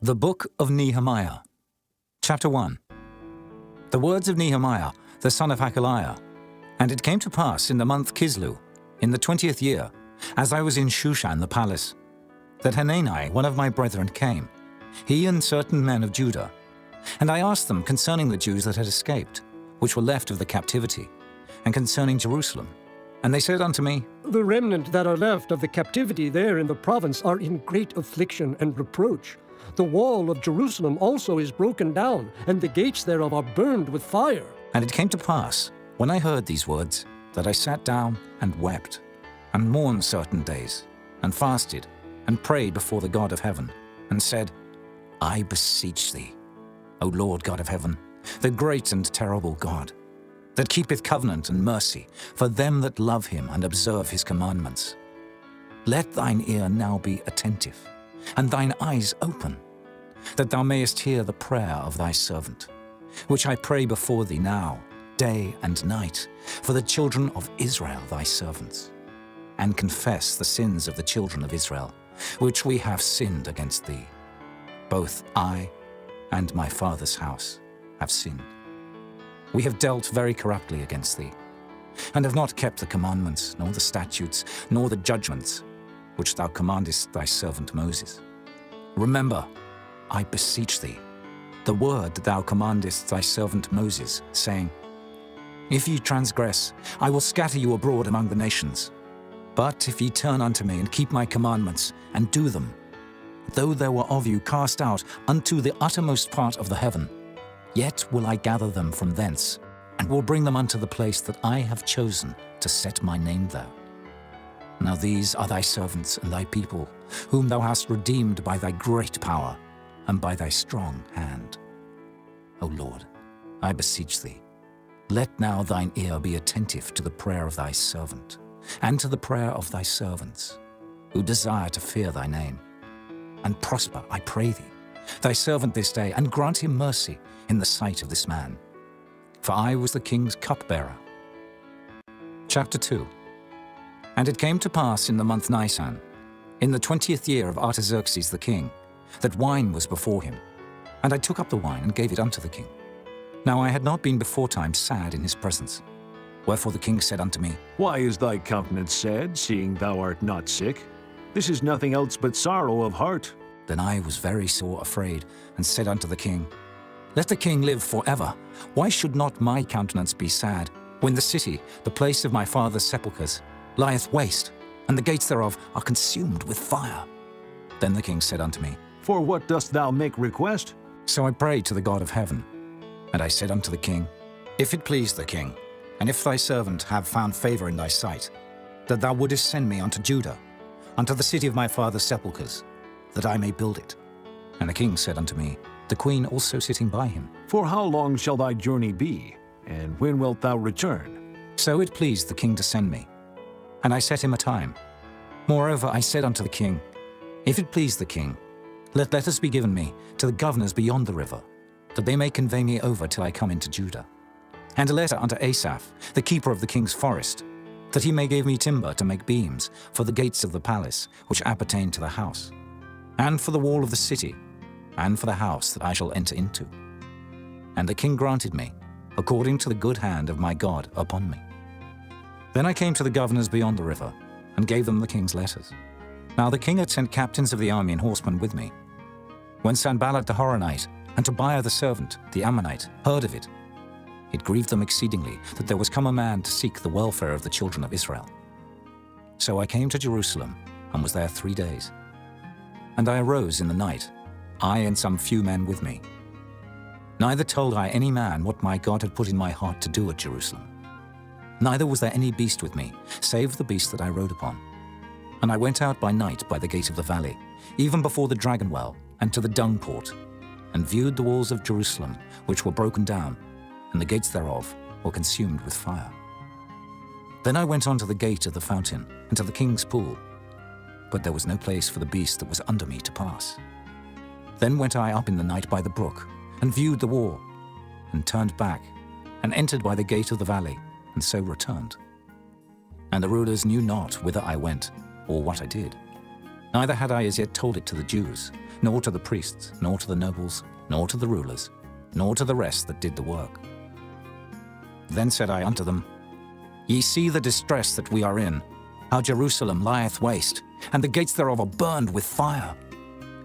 The Book of Nehemiah, Chapter 1. The words of Nehemiah, the son of Hakaliah. And it came to pass in the month Kislew, in the 20th year, as I was in Shushan the palace, that Hanani, one of my brethren, came, he and certain men of Judah. And I asked them concerning the Jews that had escaped, which were left of the captivity, and concerning Jerusalem. And they said unto me, The remnant that are left of the captivity there in the province are in great affliction and reproach. The wall of Jerusalem also is broken down, and the gates thereof are burned with fire. And it came to pass, when I heard these words, that I sat down and wept, and mourned certain days, and fasted, and prayed before the God of heaven, and said, I beseech thee, O Lord God of heaven, the great and terrible God, that keepeth covenant and mercy for them that love him and observe his commandments. Let thine ear now be attentive, and thine eyes open, that thou mayest hear the prayer of thy servant, which I pray before thee now, day and night, for the children of Israel thy servants, and confess the sins of the children of Israel, which we have sinned against thee. Both I and my father's house have sinned. We have dealt very corruptly against thee, and have not kept the commandments, nor the statutes, nor the judgments, which thou commandest thy servant Moses. Remember, I beseech thee, the word that thou commandest thy servant Moses, saying, If ye transgress, I will scatter you abroad among the nations. But if ye turn unto me and keep my commandments, and do them, though there were of you cast out unto the uttermost part of the heaven, yet will I gather them from thence, and will bring them unto the place that I have chosen to set my name there. Now these are thy servants and thy people, whom thou hast redeemed by thy great power, and by thy strong hand. O Lord, I beseech thee, let now thine ear be attentive to the prayer of thy servant, and to the prayer of thy servants, who desire to fear thy name. And prosper, I pray thee, thy servant this day, and grant him mercy in the sight of this man. For I was the king's cupbearer. Chapter 2. And it came to pass in the month Nisan, in the 20th year of Artaxerxes the king, that wine was before him. And I took up the wine and gave it unto the king. Now I had not been beforetime sad in his presence. Wherefore the king said unto me, Why is thy countenance sad, seeing thou art not sick? This is nothing else but sorrow of heart. Then I was very sore afraid, and said unto the king, Let the king live forever. Why should not my countenance be sad, when the city, the place of my father's sepulchres, lieth waste, and the gates thereof are consumed with fire? Then the king said unto me, For what dost thou make request? So I prayed to the God of heaven. And I said unto the king, If it please the king, and if thy servant have found favor in thy sight, that thou wouldest send me unto Judah, unto the city of my father's sepulchres, that I may build it. And the king said unto me, the queen also sitting by him, For how long shall thy journey be, and when wilt thou return? So it pleased the king to send me. And I set him a time. Moreover I said unto the king, If it please the king, let letters be given me to the governors beyond the river, that they may convey me over till I come into Judah. And a letter unto Asaph, the keeper of the king's forest, that he may give me timber to make beams for the gates of the palace, which appertain to the house, and for the wall of the city, and for the house that I shall enter into. And the king granted me, according to the good hand of my God upon me. Then I came to the governors beyond the river, and gave them the king's letters. Now the king had sent captains of the army and horsemen with me. When Sanballat the Horonite, and Tobiah the servant, the Ammonite, heard of it, it grieved them exceedingly that there was come a man to seek the welfare of the children of Israel. So I came to Jerusalem, and was there 3 days. And I arose in the night, I and some few men with me. Neither told I any man what my God had put in my heart to do at Jerusalem. Neither was there any beast with me, save the beast that I rode upon. And I went out by night by the gate of the valley, even before the dragon well, and to the dung port, and viewed the walls of Jerusalem, which were broken down, and the gates thereof were consumed with fire. Then I went on to the gate of the fountain, and to the king's pool, but there was no place for the beast that was under me to pass. Then went I up in the night by the brook, and viewed the wall, and turned back, and entered by the gate of the valley, and so returned. And the rulers knew not whither I went, or what I did. Neither had I as yet told it to the Jews, nor to the priests, nor to the nobles, nor to the rulers, nor to the rest that did the work. Then said I unto them, Ye see the distress that we are in, how Jerusalem lieth waste, and the gates thereof are burned with fire.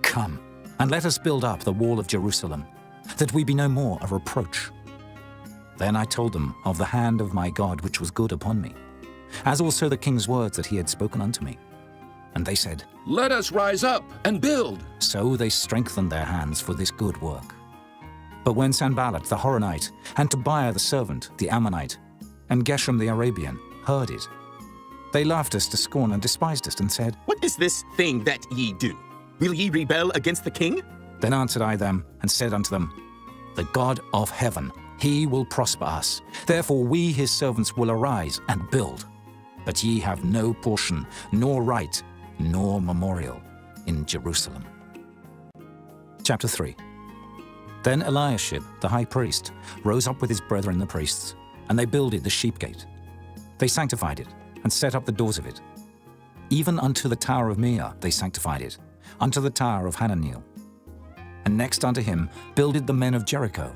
Come, and let us build up the wall of Jerusalem, that we be no more a reproach. Then I told them of the hand of my God which was good upon me, as also the king's words that he had spoken unto me. And they said, Let us rise up and build. So they strengthened their hands for this good work. But when Sanballat the Horonite, and Tobiah the servant, the Ammonite, and Geshem the Arabian heard it, they laughed us to scorn and despised us, and said, What is this thing that ye do? Will ye rebel against the king? Then answered I them, and said unto them, The God of heaven, he will prosper us. Therefore we his servants will arise and build. But ye have no portion, nor right, nor memorial in Jerusalem. Chapter 3. Then Eliashib the high priest rose up with his brethren the priests, and they builded the sheep gate. They sanctified it, and set up the doors of it. Even unto the tower of Meah they sanctified it, unto the tower of Hananeel. And next unto him builded the men of Jericho,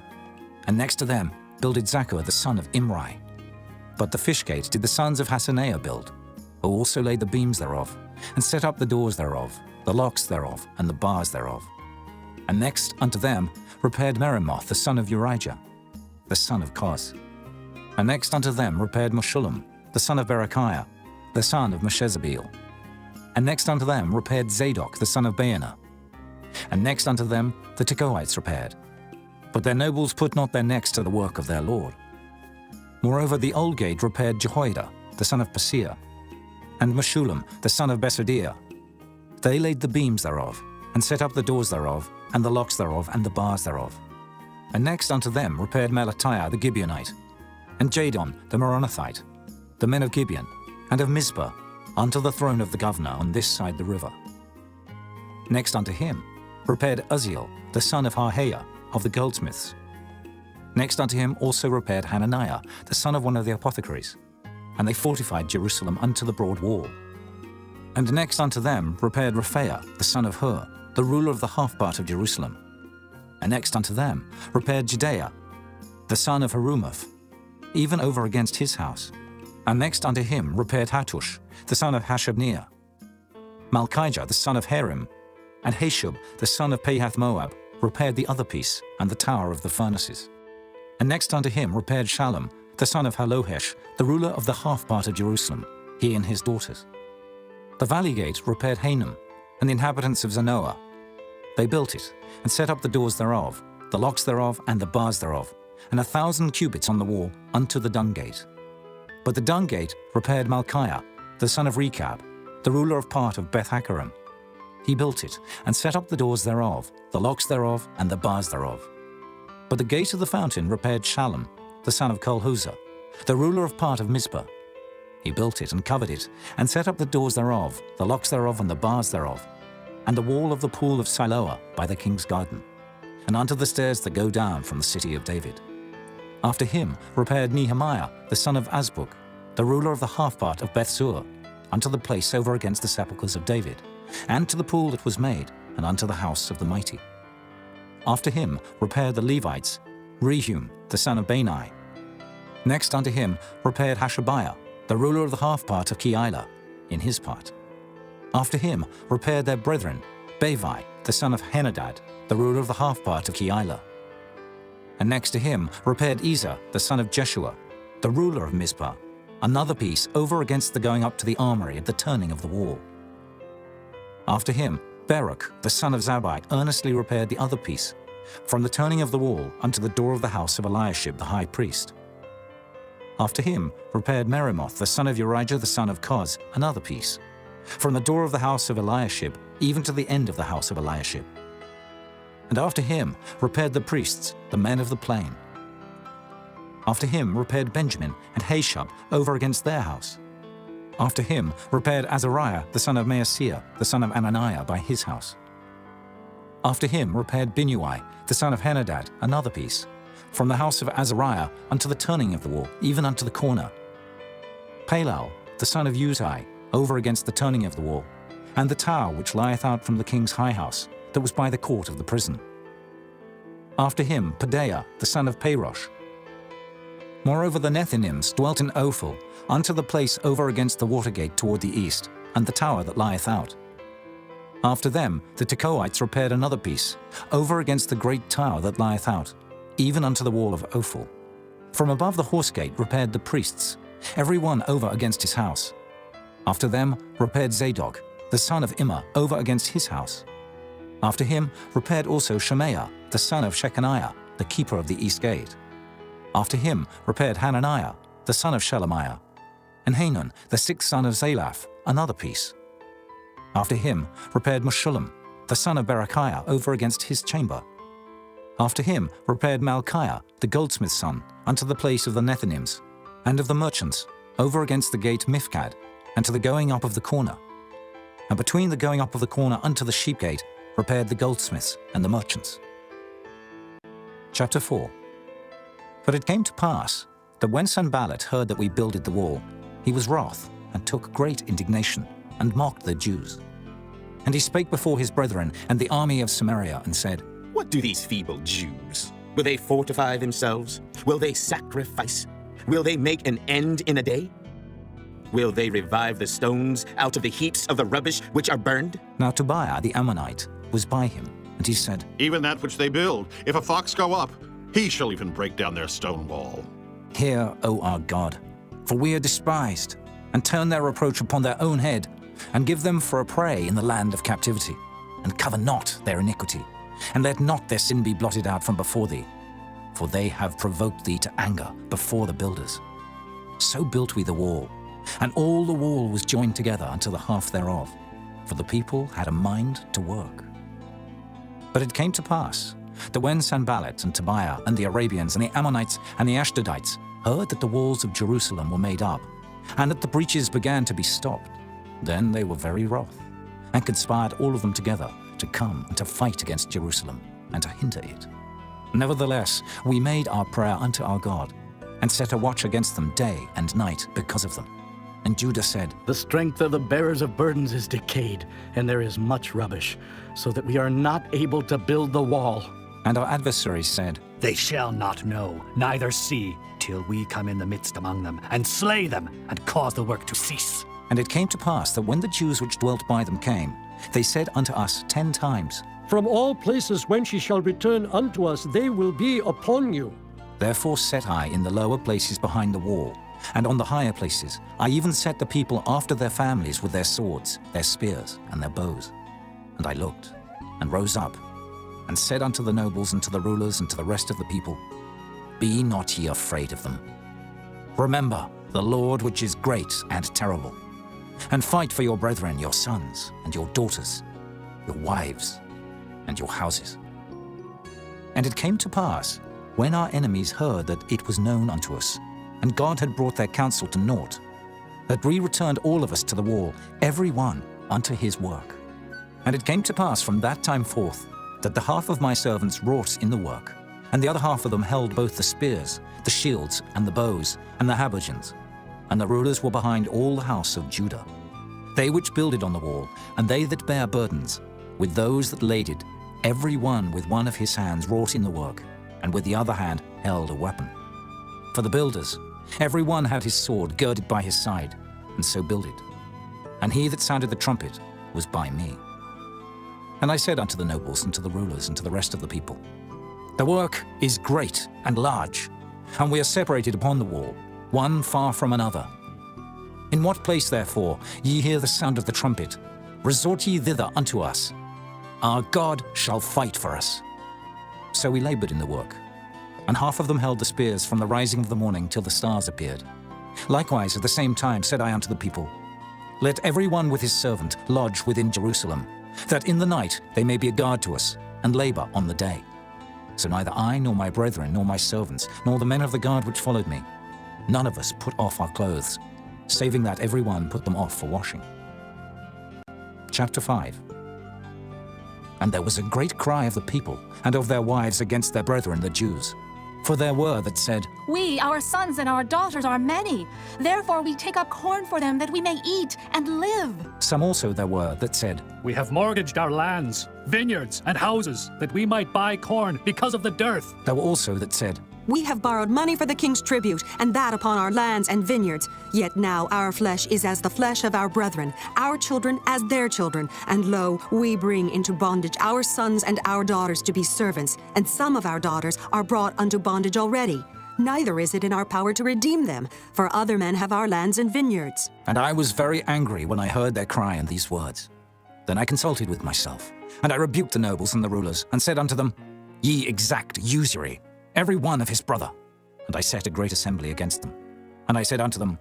and next to them builded Zaccur the son of Imri. But the fish gate did the sons of Hassenaah build, who also laid the beams thereof, and set up the doors thereof, the locks thereof, and the bars thereof. And next unto them repaired Meremoth the son of Urijah, the son of Koz. And next unto them repaired Meshullam, the son of Berechiah, the son of Meshezabeel. And next unto them repaired Zadok the son of Baana. And next unto them the Tekoites repaired. But their nobles put not their necks to the work of their lord. Moreover the old gate repaired Jehoiada, the son of Paseah, and Meshullam, the son of Besodiah. They laid the beams thereof, and set up the doors thereof, and the locks thereof, and the bars thereof. And next unto them repaired Melatiah the Gibeonite, and Jadon the Meronothite, the men of Gibeon, and of Mizpah, unto the throne of the governor on this side the river. Next unto him repaired Uzziel, the son of Harhaiah, of the goldsmiths. Next unto him also repaired Hananiah, the son of one of the apothecaries, and they fortified Jerusalem unto the broad wall. And next unto them repaired Rephaiah, the son of Hur, the ruler of the half part of Jerusalem. And next unto them repaired Judaiah, the son of Harumaph, even over against his house. And next unto him repaired Hattush, the son of Hashabniah, Malchijah, the son of Harim, and Hashub, the son of Pahath-Moab, repaired the other piece and the tower of the furnaces. And next unto him repaired Shallum, the son of Halohesh, the ruler of the half part of Jerusalem, he and his daughters. The valley gate repaired Hanum, and the inhabitants of Zanoah. They built it, and set up the doors thereof, the locks thereof, and the bars thereof, and 1,000 cubits on the wall unto the dung gate. But the dung gate repaired Malchiah, the son of Rechab, the ruler of part of Beth-Haccherem. He built it, and set up the doors thereof, the locks thereof, and the bars thereof. But the gate of the fountain repaired Shallum, the son of Kolhuzah, the ruler of part of Mizpah. He built it and covered it, and set up the doors thereof, the locks thereof, and the bars thereof, and the wall of the pool of Siloah by the king's garden, and unto the stairs that go down from the city of David. After him repaired Nehemiah, the son of Azbuk, the ruler of the half part of Bethsur, unto the place over against the sepulchres of David, and to the pool that was made, and unto the house of the mighty. After him repaired the Levites, Rehum, the son of Bani. Next unto him repaired Hashabiah, the ruler of the half part of Keilah, in his part. After him repaired their brethren, Bavi, the son of Henadad, the ruler of the half part of Keilah. And next to him repaired Ezer, the son of Jeshua, the ruler of Mizpah, another piece over against the going up to the armory at the turning of the wall. After him Baruch, the son of Zabbai, earnestly repaired the other piece, from the turning of the wall unto the door of the house of Eliashib the high priest. After him repaired Meremoth, the son of Urijah the son of Koz, another piece, from the door of the house of Eliashib even to the end of the house of Eliashib. And after him repaired the priests, the men of the plain. After him repaired Benjamin and Hashub over against their house. After him repaired Azariah, the son of Maaseiah, the son of Ananiah, by his house. After him repaired Binnui, the son of Henadad, another piece, from the house of Azariah unto the turning of the wall, even unto the corner. Palal, the son of Uzai, over against the turning of the wall, and the tower which lieth out from the king's high house, that was by the court of the prison. After him, Pedaiah, the son of Parosh. Moreover, the Nethinims dwelt in Ophel, unto the place over against the water gate toward the east, and the tower that lieth out. After them, the Tekoites repaired another piece, over against the great tower that lieth out, even unto the wall of Ophel. From above the horse gate repaired the priests, every one over against his house. After them repaired Zadok, the son of Immer, over against his house. After him repaired also Shemaiah, the son of Shechaniah, the keeper of the east gate. After him repaired Hananiah, the son of Shelemiah, and Hanun, the sixth son of Zalaph, another piece. After him repaired Meshullam, the son of Berechiah, over against his chamber. After him repaired Malchiah, the goldsmith's son, unto the place of the Nethinims, and of the merchants, over against the gate Mifkad, and to the going up of the corner. And between the going up of the corner unto the sheep gate repaired the goldsmiths and the merchants. Chapter 4. But it came to pass that when Sanballat heard that we builded the wall, he was wroth, and took great indignation, and mocked the Jews. And he spake before his brethren and the army of Samaria, and said, What do these feeble Jews? Will they fortify themselves? Will they sacrifice? Will they make an end in a day? Will they revive the stones out of the heaps of the rubbish which are burned? Now Tobiah the Ammonite was by him, and he said, Even that which they build, if a fox go up, he shall even break down their stone wall. Hear, O our God, for we are despised, and turn their reproach upon their own head, and give them for a prey in the land of captivity, and cover not their iniquity, and let not their sin be blotted out from before thee, for they have provoked thee to anger before the builders. So built we the wall, and all the wall was joined together unto the half thereof, for the people had a mind to work. But it came to pass that when Sanballat and Tobiah and the Arabians and the Ammonites and the Ashdodites heard that the walls of Jerusalem were made up, and that the breaches began to be stopped, then they were very wroth, and conspired all of them together to come and to fight against Jerusalem, and to hinder it. Nevertheless, we made our prayer unto our God, and set a watch against them day and night because of them. And Judah said, The strength of the bearers of burdens is decayed, and there is much rubbish, so that we are not able to build the wall. and our adversaries said, They shall not know, neither see, till we come in the midst among them, and slay them, and cause the work to cease. And it came to pass that when the Jews which dwelt by them came, they said unto us 10 times, From all places whence ye shall return unto us, they will be upon you. Therefore set I in the lower places behind the wall, and on the higher places I even set the people after their families with their swords, their spears, and their bows. And I looked, and rose up, and said unto the nobles and to the rulers and to the rest of the people, Be not ye afraid of them. Remember the Lord which is great and terrible, and fight for your brethren, your sons and your daughters, your wives and your houses. And it came to pass, when our enemies heard that it was known unto us, and God had brought their counsel to naught, that we returned all of us to the wall, every one unto his work. And it came to pass from that time forth, that the half of my servants wrought in the work, and the other half of them held both the spears, the shields, and the bows, and the habergeons. And the rulers were behind all the house of Judah. They which builded on the wall, and they that bare burdens, with those that laded, every one with one of his hands wrought in the work, and with the other hand held a weapon. For the builders, every one had his sword girded by his side, and so builded. And he that sounded the trumpet was by me. And I said unto the nobles and to the rulers and to the rest of the people, The work is great and large, and we are separated upon the wall, one far from another. In what place, therefore, ye hear the sound of the trumpet, resort ye thither unto us. Our God shall fight for us. So we labored in the work, and half of them held the spears from the rising of the morning till the stars appeared. Likewise at the same time said I unto the people, Let every one with his servant lodge within Jerusalem, that in the night they may be a guard to us, and labor on the day. So neither I, nor my brethren, nor my servants, nor the men of the guard which followed me, none of us put off our clothes, saving that every one put them off for washing. Chapter 5. And there was a great cry of the people and of their wives against their brethren the Jews. For there were that said, We, our sons and our daughters, are many. Therefore we take up corn for them that we may eat and live. Some also there were that said, We have mortgaged our lands, vineyards, and houses, that we might buy corn because of the dearth. There were also that said, We have borrowed money for the king's tribute, and that upon our lands and vineyards. Yet now our flesh is as the flesh of our brethren, our children as their children. And lo, we bring into bondage our sons and our daughters to be servants, and some of our daughters are brought unto bondage already. Neither is it in our power to redeem them, for other men have our lands and vineyards. And I was very angry when I heard their cry and these words. Then I consulted with myself, and I rebuked the nobles and the rulers, and said unto them, Ye exact usury, every one of his brother. And I set a great assembly against them. And I said unto them,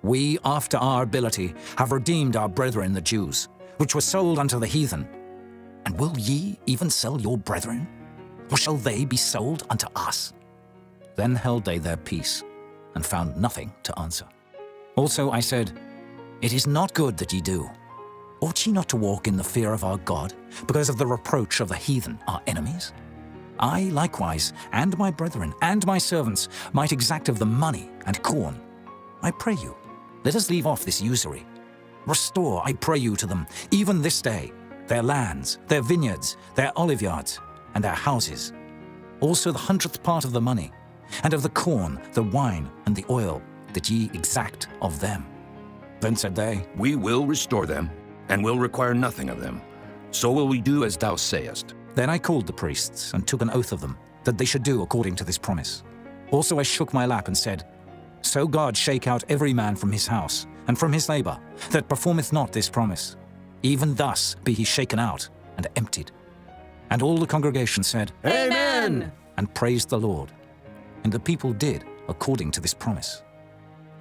We, after our ability, have redeemed our brethren the Jews, which were sold unto the heathen. And will ye even sell your brethren? Or shall they be sold unto us? Then held they their peace, and found nothing to answer. Also I said, It is not good that ye do. Ought ye not to walk in the fear of our God, because of the reproach of the heathen, our enemies? I likewise, and my brethren, and my servants, might exact of them money and corn. I pray you, let us leave off this usury. Restore, I pray you, to them, even this day, their lands, their vineyards, their oliveyards, and their houses. Also the 100th part of the money, and of the corn, the wine, and the oil, that ye exact of them. Then said they, We will restore them, and will require nothing of them. So will we do as thou sayest. Then I called the priests, and took an oath of them, that they should do according to this promise. Also I shook my lap, and said, So God shake out every man from his house, and from his labor, that performeth not this promise. Even thus be he shaken out, and emptied. And all the congregation said, Amen. And praised the Lord. And the people did according to this promise.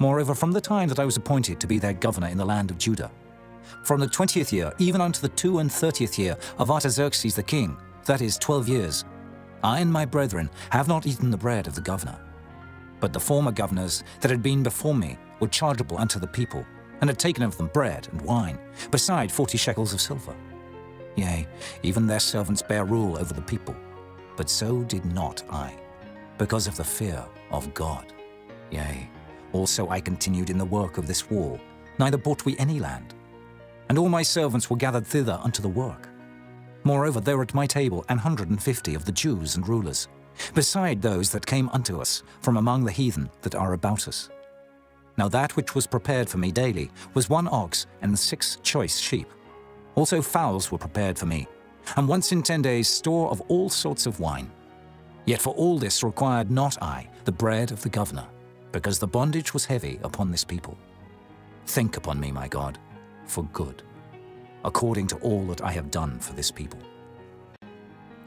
Moreover, from the time that I was appointed to be their governor in the land of Judah, from the 20th year even unto the 32nd year of Artaxerxes the king, that is 12 years, I and my brethren have not eaten the bread of the governor. But the former governors that had been before me were chargeable unto the people, and had taken of them bread and wine, beside 40 shekels of silver. Yea, even their servants bare rule over the people. But so did not I, because of the fear of God. Yea, also I continued in the work of this wall, neither bought we any land. And all my servants were gathered thither unto the work. Moreover, there were at my table 150 of the Jews and rulers, beside those that came unto us from among the heathen that are about us. Now that which was prepared for me daily was 1 ox and 6 choice sheep. Also fowls were prepared for me, and once in 10 days store of all sorts of wine. Yet for all this required not I the bread of the governor, because the bondage was heavy upon this people. Think upon me, my God, for good, according to all that I have done for this people.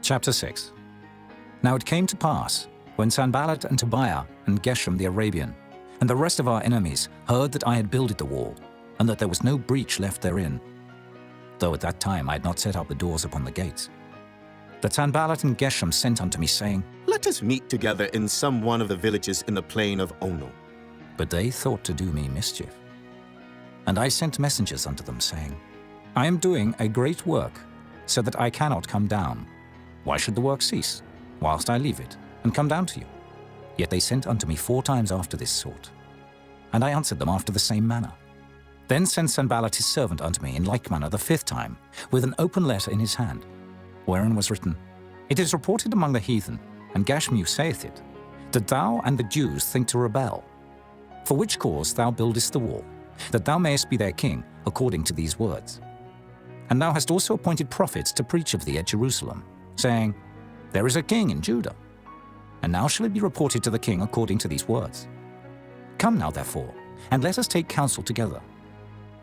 Chapter 6. Now it came to pass, when Sanballat and Tobiah and Geshem the Arabian, and the rest of our enemies heard that I had builded the wall, and that there was no breach left therein, though at that time I had not set up the doors upon the gates, that Sanballat and Geshem sent unto me, saying, Let us meet together in some one of the villages in the plain of Ono. But they thought to do me mischief. And I sent messengers unto them, saying, I am doing a great work, so that I cannot come down. Why should the work cease, whilst I leave it, and come down to you? Yet they sent unto me 4 times after this sort. And I answered them after the same manner. Then sent Sanballat his servant unto me in like manner the 5th time, with an open letter in his hand, wherein was written, It is reported among the heathen, and Gashmu saith it, that thou and the Jews think to rebel. For which cause thou buildest the wall, that thou mayest be their king, according to these words. And thou hast also appointed prophets to preach of thee at Jerusalem, saying, There is a king in Judah. And now shall it be reported to the king according to these words. Come now, therefore, and let us take counsel together.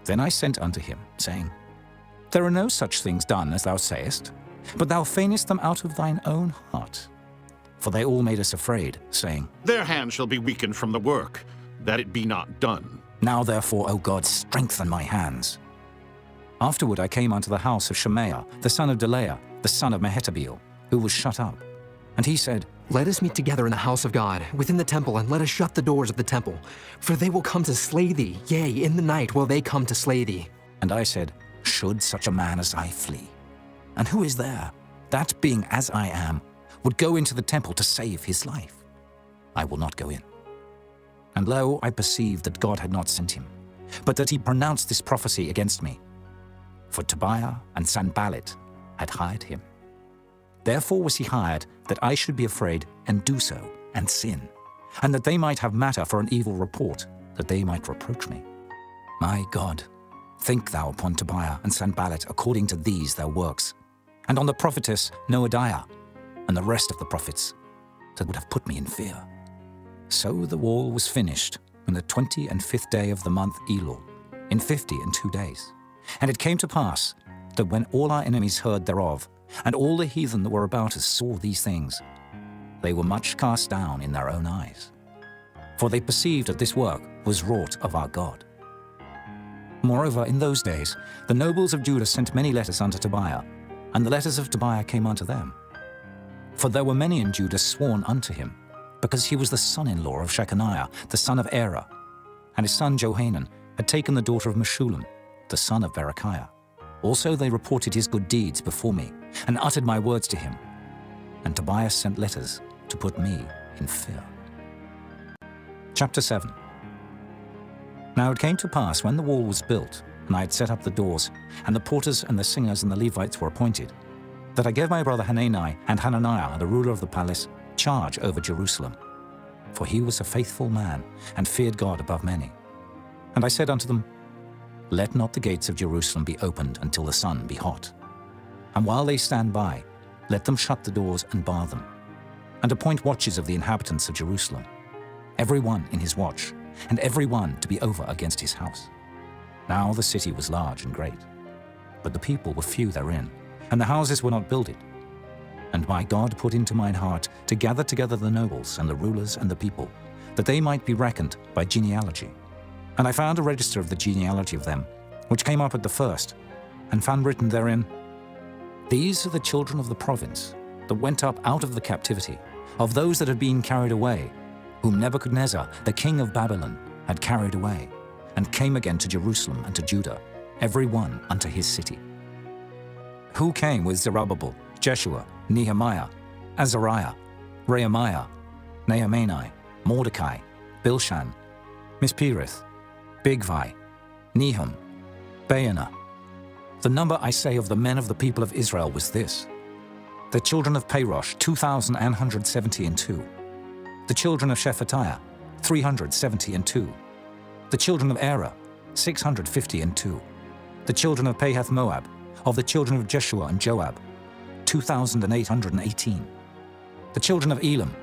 Then I sent unto him, saying, There are no such things done as thou sayest, but thou feignest them out of thine own heart. For they all made us afraid, saying, Their hand shall be weakened from the work, that it be not done. Now therefore, O God, strengthen my hands. Afterward I came unto the house of Shemaiah, the son of Delaiah, the son of Mehetabeel, who was shut up. And he said, Let us meet together in the house of God, within the temple, and let us shut the doors of the temple. For they will come to slay thee, yea, in the night will they come to slay thee. And I said, Should such a man as I flee? And who is there, that being as I am, would go into the temple to save his life? I will not go in. And lo, I perceived that God had not sent him, but that he pronounced this prophecy against me. For Tobiah and Sanballat had hired him. Therefore was he hired, that I should be afraid and do so, and sin, and that they might have matter for an evil report, that they might reproach me. My God, think thou upon Tobiah and Sanballat according to these their works, and on the prophetess Noadiah, and the rest of the prophets, that would have put me in fear. So the wall was finished on the 25th day of the month Elul, in 52 days. And it came to pass that when all our enemies heard thereof, and all the heathen that were about us saw these things, they were much cast down in their own eyes. For they perceived that this work was wrought of our God. Moreover, in those days, the nobles of Judah sent many letters unto Tobiah, and the letters of Tobiah came unto them. For there were many in Judah sworn unto him, because he was the son-in-law of Shechaniah, the son of Erah, and his son Johanan had taken the daughter of Meshullam, the son of Berechiah. Also they reported his good deeds before me, and uttered my words to him. And Tobiah sent letters to put me in fear. Chapter 7. Now it came to pass, when the wall was built, and I had set up the doors, and the porters and the singers and the Levites were appointed, that I gave my brother Hanani and Hananiah, the ruler of the palace, charge over Jerusalem. For he was a faithful man, and feared God above many. And I said unto them, Let not the gates of Jerusalem be opened until the sun be hot. And while they stand by, let them shut the doors and bar them, and appoint watches of the inhabitants of Jerusalem, every one in his watch, and every one to be over against his house. Now the city was large and great, but the people were few therein, and the houses were not builded. And my God put into mine heart to gather together the nobles and the rulers and the people, that they might be reckoned by genealogy. And I found a register of the genealogy of them, which came up at the first, and found written therein, These are the children of the province that went up out of the captivity, of those that had been carried away, whom Nebuchadnezzar, the king of Babylon, had carried away, and came again to Jerusalem and to Judah, every one unto his city. Who came with Zerubbabel, Jeshua, Nehemiah, Azariah, Rehemiah, Nehemiah, Mordecai, Bilshan, Mispirith, Bigvai, Nehum, Baanah. The number, I say, of the men of the people of Israel was this: the children of Parosh, 2,172. The children of Shephatiah, 372. The children of Erah, 652. The children of Pahath Moab, of the children of Jeshua and Joab, 2,818. The children of Elam,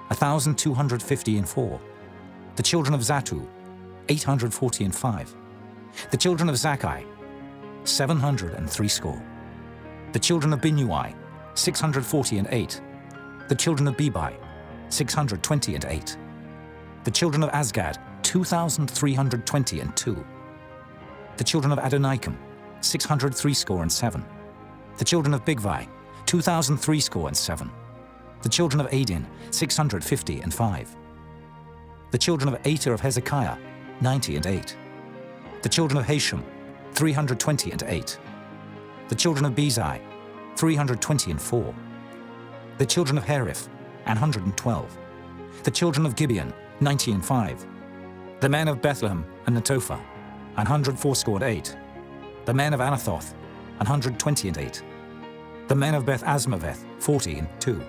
1,254. The children of Zatu, 845. The children of Zakkai, 703 score. The children of Binnui, 648. The children of Bebai, 628. The children of Azgad, 2,322. The children of Adonikam, 603 score and 7. The children of Bigvai, 2,003 score and 7. The children of Adin, 650 and 5. The children of Ater of Hezekiah, 90 and 8. The children of Hashem, 320 and 8. The children of Bezai, 320 and 4. The children of Hariph, 112. The children of Gibeon, 90 and 5. The men of Bethlehem and Netophah, 104 and 8. The men of Anathoth, 120 and 8. The men of Beth Asmaveth, 40 and 2.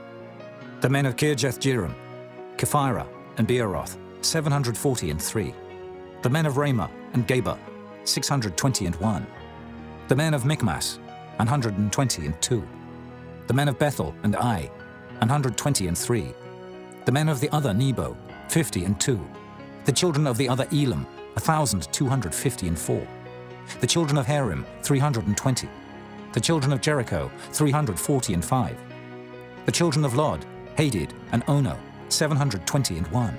The men of Kirjath Jearim, Kephirah and Beeroth, 740 and 3. The men of Ramah and Geba, 620 and 1. The men of Michmas, 120 and 2. The men of Bethel and Ai, 120 and 3. The men of the other Nebo, 50 and 2. The children of the other Elam, 1,250 and 4. The children of Harim, 320. The children of Jericho, 340 and 5. The children of Lod, Hadid and Ono, 720 and 1.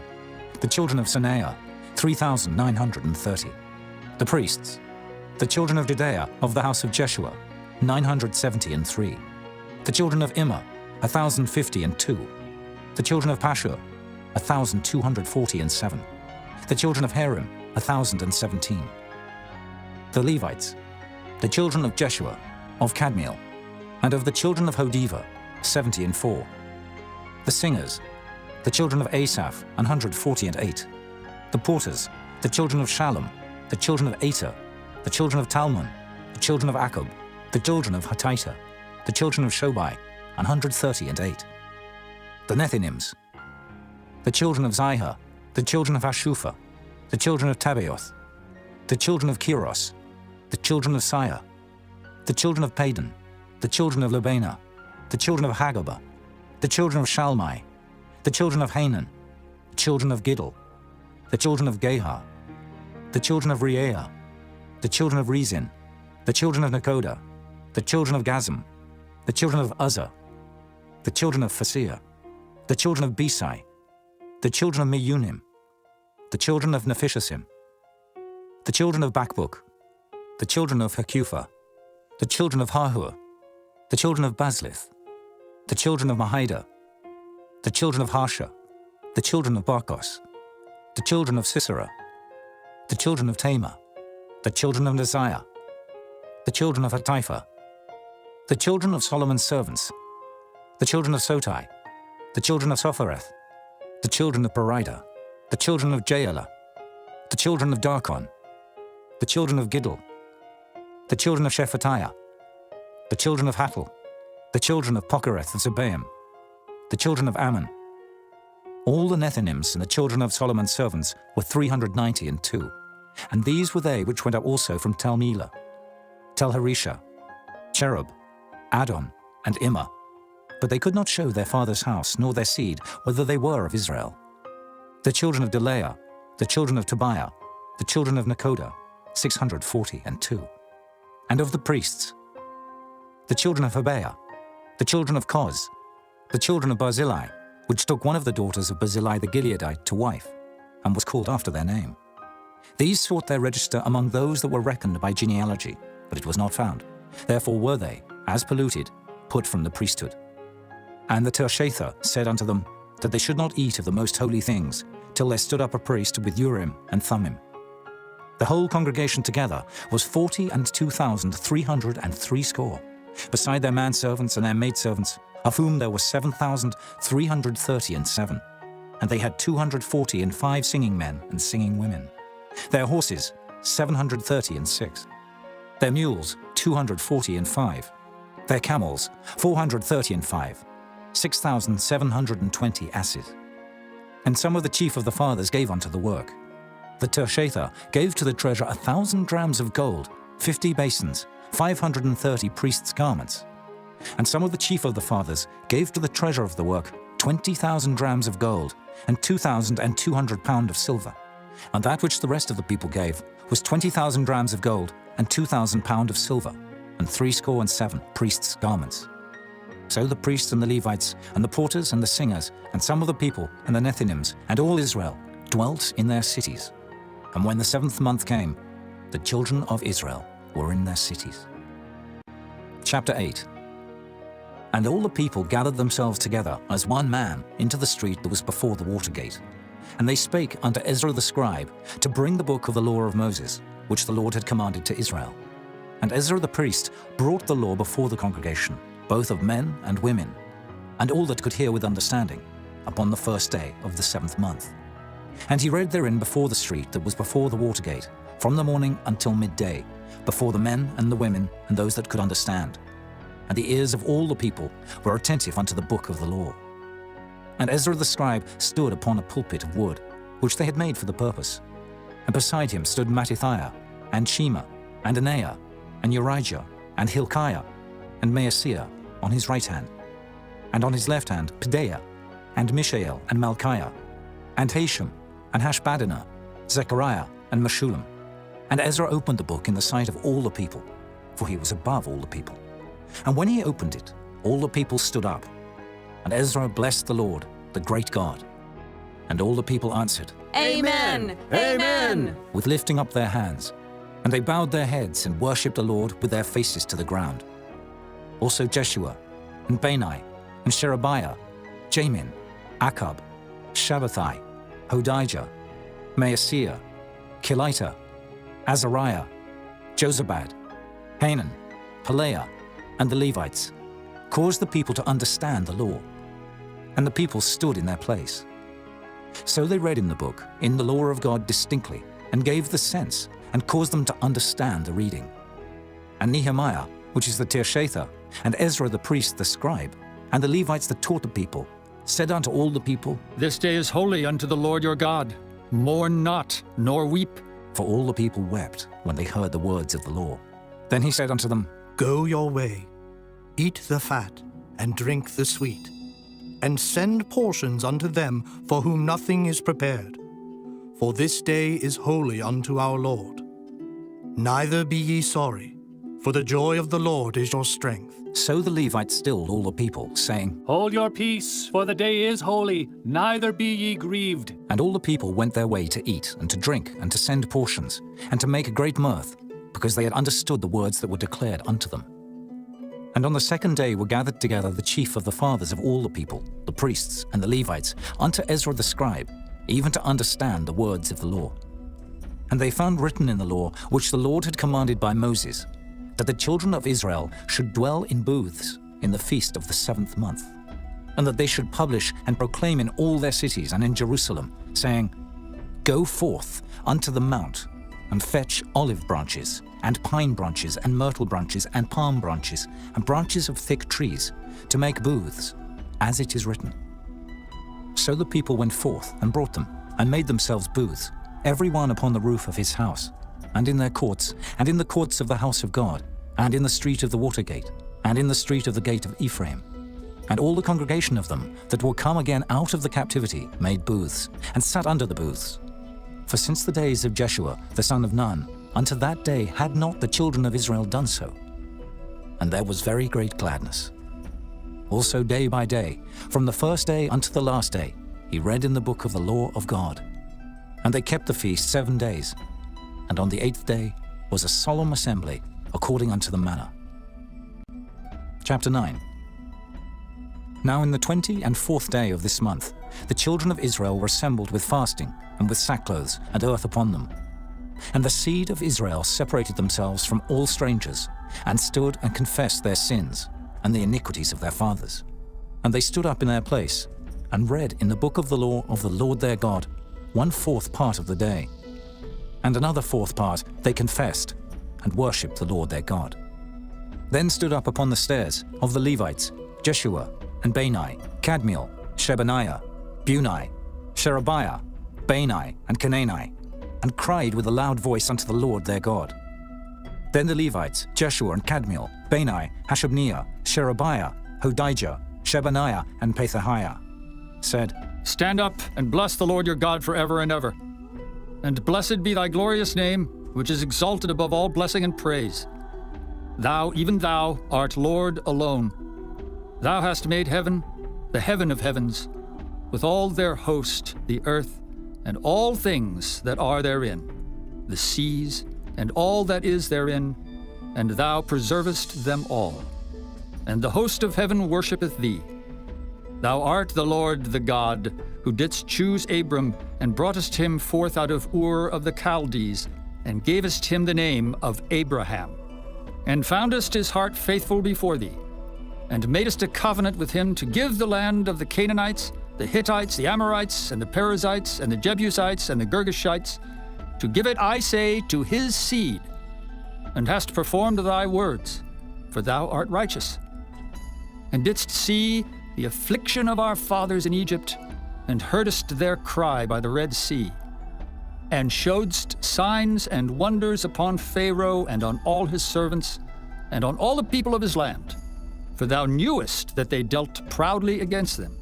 The children of Sanaiah, 3,930. The priests. The children of Didaea of the house of Jeshua, 970 and 3. The children of Immer, 1,050 and 2. The children of Pashur, 1,240 and 7. The children of Harim, 1,017. The Levites, the children of Jeshua, of Kadmiel, and of the children of Hodiva, 70 and 4. The singers, The children of Asaph, 148. The porters, the children of Shallum, the children of Ater, the children of Talmon, the children of Akub, the children of Hatita, the children of Shobai, 138. The Nethinims, the children of Zihah, the children of Hashupha, the children of Tabaoth, the children of Kiros, the children of Siyah, the children of Padan, the children of Lebana, the children of Hagabah, the children of Shalmai, the children of Hanan, the children of Giddel, the children of Gehar, the children of Reaiah, the children of Rezin, the children of Nekoda, the children of Gazam, the children of Uzzah, the children of Phasir, the children of Besai, the children of Meunim, the children of Nephishasim, the children of Bakbuk, the children of Hakupha, the children of Hahur, the children of Baslith, the children of Mahida, the children of Harsha, the children of Barkos, the children of Sisera, the children of Tamar, the children of Neziah, the children of Hatipha, the children of Solomon's servants, the children of Sotai, the children of Sophereth, the children of Perida, the children of Jaela, the children of Darkon, the children of Giddel, the children of Shephatiah, the children of Hattil, the children of Pokereth of Zebaim, the children of Ammon. All the Nethinims and the children of Solomon's servants were 392, and these were they which went up also from Tel Melah, Tel Harisha, Cherub, Adon, and Immer. But they could not show their father's house, nor their seed, whether they were of Israel. The children of Delaiah, the children of Tobiah, the children of Nekoda, 642. And of the priests, the children of Hobaiah, the children of Koz, the children of Barzillai, which took one of the daughters of Barzillai the Gileadite to wife, and was called after their name. These sought their register among those that were reckoned by genealogy, but it was not found. Therefore were they, as polluted, put from the priesthood. And the Tershatha said unto them that they should not eat of the most holy things, till there stood up a priest with Urim and Thummim. The whole congregation together was 42,303, beside their manservants and their maidservants, of whom there were 7,337. And they had 245 singing men and singing women. Their horses, 736. Their mules, 245. Their camels, 435. 6,720 asses. And some of the chief of the fathers gave unto the work. The Tershatha gave to the treasure 1,000 drams of gold, 50 basins, 530 priests' garments. And some of the chief of the fathers gave to the treasure of the work 20,000 drams of gold, and 2,200 pound of silver. And that which the rest of the people gave was 20,000 drams of gold, and 2,000 pound of silver, and 67 priests' garments. So the priests and the Levites, and the porters and the singers, and some of the people, and the Nethinims, and all Israel, dwelt in their cities. And when the 7th month came, the children of Israel were in their cities. Chapter 8. And all the people gathered themselves together as one man into the street that was before the water gate. And they spake unto Ezra the scribe to bring the book of the law of Moses, which the Lord had commanded to Israel. And Ezra the priest brought the law before the congregation, both of men and women, and all that could hear with understanding, upon the 1st day of the 7th month. And he read therein before the street that was before the water gate, from the morning until midday, before the men and the women and those that could understand. And the ears of all the people were attentive unto the book of the law. And Ezra the scribe stood upon a pulpit of wood, which they had made for the purpose. And beside him stood Mattithiah, and Shema, and Anaiah, and Urijah, and Hilkiah, and Maaseiah on his right hand, and on his left hand Pedaiah, and Mishael, and Malchiah, and Hashem, and Hashbaddanah, Zechariah, and Meshullam. And Ezra opened the book in the sight of all the people, for he was above all the people. And when he opened it, all the people stood up. And Ezra blessed the Lord, the great God. And all the people answered, Amen! Amen! with lifting up their hands. And they bowed their heads and worshipped the Lord with their faces to the ground. Also Jeshua, and Bani, and Sherebiah, Jamin, Akab, Shabbathai, Hodijah, Maaseiah, Kelita, Azariah, Jozabad, Hanan, Pelaiah, and the Levites, caused the people to understand the law. And the people stood in their place, So they read in the book, in the law of God distinctly, and gave the sense, and caused them to understand the reading. And Nehemiah, which is the Tirshatha, and Ezra the priest the scribe, and the Levites that taught the people, said unto all the people, This day is holy unto the Lord your God. Mourn not, nor weep. For all the people wept when they heard the words of the law. Then he said unto them, Go your way, eat the fat, and drink the sweet, and send portions unto them for whom nothing is prepared. For this day is holy unto our Lord. Neither be ye sorry, for the joy of the Lord is your strength. So the Levites stilled all the people, saying, Hold your peace, for the day is holy, neither be ye grieved. And all the people went their way to eat and to drink and to send portions, and to make a great mirth, because they had understood the words that were declared unto them. And on the second day were gathered together the chief of the fathers of all the people, the priests and the Levites, unto Ezra the scribe, even to understand the words of the law. And they found written in the law, which the Lord had commanded by Moses, that the children of Israel should dwell in booths in the feast of the 7th month, and that they should publish and proclaim in all their cities and in Jerusalem, saying, Go forth unto the mount, and fetch olive branches, and pine branches, and myrtle branches, and palm branches, and branches of thick trees, to make booths, as it is written. So the people went forth and brought them, and made themselves booths, every one upon the roof of his house, and in their courts, and in the courts of the house of God, and in the street of the water gate, and in the street of the gate of Ephraim. And all the congregation of them that were come again out of the captivity made booths, and sat under the booths. For since the days of Jeshua the son of Nun, unto that day had not the children of Israel done so. And there was very great gladness. Also day by day, from the first day unto the last day, he read in the book of the law of God. And they kept the feast 7 days. And on the 8th day was a solemn assembly, according unto the manner. Chapter 9. Now in the 24th day of this month, the children of Israel were assembled with fasting, and with sackcloths and earth upon them. And the seed of Israel separated themselves from all strangers, and stood and confessed their sins, and the iniquities of their fathers. And they stood up in their place, and read in the book of the law of the Lord their God 1/4 part of the day. And another 4th part they confessed, and worshipped the Lord their God. Then stood up upon the stairs of the Levites Jeshua, and Bani, Kadmiel, Shebaniah, Bunai, Sherebiah, Bani, and Canaani, and cried with a loud voice unto the Lord their God. Then the Levites, Jeshua and Kadmiel, Bani, Hashabniah, Sherebiah, Hodijah, Shebaniah, and Pethahiah, said, Stand up and bless the Lord your God forever and ever. And blessed be thy glorious name, which is exalted above all blessing and praise. Thou, even thou, art Lord alone. Thou hast made heaven, the heaven of heavens, with all their host, the earth, and all things that are therein, the seas, and all that is therein, and thou preservest them all. And the host of heaven worshippeth thee. Thou art the Lord the God, who didst choose Abram, and broughtest him forth out of Ur of the Chaldees, and gavest him the name of Abraham, and foundest his heart faithful before thee, and madest a covenant with him to give the land of the Canaanites, the Hittites, the Amorites, and the Perizzites, and the Jebusites, and the Girgashites, to give it, I say, to his seed, and hast performed thy words, for thou art righteous, and didst see the affliction of our fathers in Egypt, and heardest their cry by the Red Sea, and showedst signs and wonders upon Pharaoh and on all his servants, and on all the people of his land. For thou knewest that they dealt proudly against them.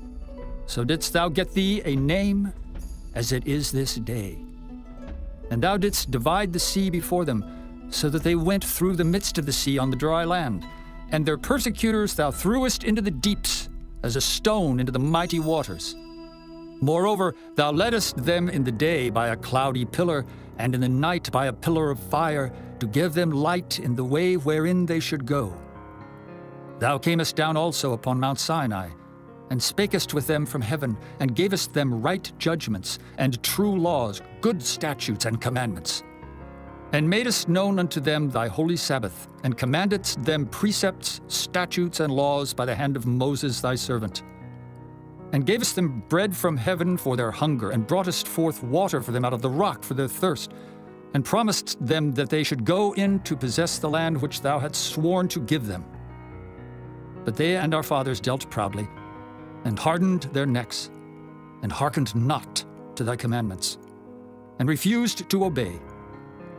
So didst thou get thee a name, as it is this day. And thou didst divide the sea before them, so that they went through the midst of the sea on the dry land. And their persecutors thou threwest into the deeps, as a stone into the mighty waters. Moreover, thou leddest them in the day by a cloudy pillar, and in the night by a pillar of fire, to give them light in the way wherein they should go. Thou camest down also upon Mount Sinai, and spakest with them from heaven, and gavest them right judgments, and true laws, good statutes and commandments. And madest known unto them thy holy Sabbath, and commandedst them precepts, statutes, and laws by the hand of Moses thy servant. and gavest them bread from heaven for their hunger, and broughtest forth water for them out of the rock for their thirst, and promised them that they should go in to possess the land which thou hadst sworn to give them. But they and our fathers dealt proudly, and hardened their necks, and hearkened not to thy commandments, and refused to obey,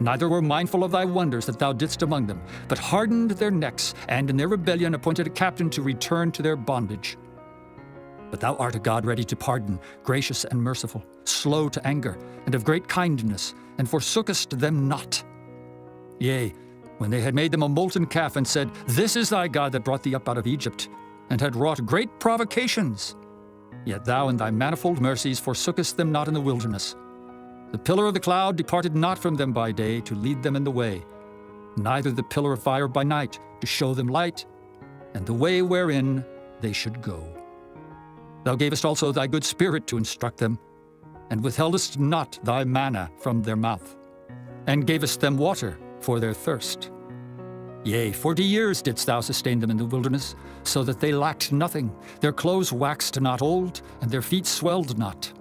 neither were mindful of thy wonders that thou didst among them, but hardened their necks, and in their rebellion appointed a captain to return to their bondage. But thou art a God ready to pardon, gracious and merciful, slow to anger, and of great kindness, and forsookest them not. Yea, when they had made them a molten calf, and said, This is thy God that brought thee up out of Egypt, and had wrought great provocations, yet thou in thy manifold mercies forsookest them not in the wilderness. The pillar of the cloud departed not from them by day to lead them in the way, neither the pillar of fire by night to show them light, and the way wherein they should go. Thou gavest also thy good spirit to instruct them, and withheldest not thy manna from their mouth, and gavest them water for their thirst. Yea, 40 years didst thou sustain them in the wilderness, so that they lacked nothing. Their clothes waxed not old, and their feet swelled not.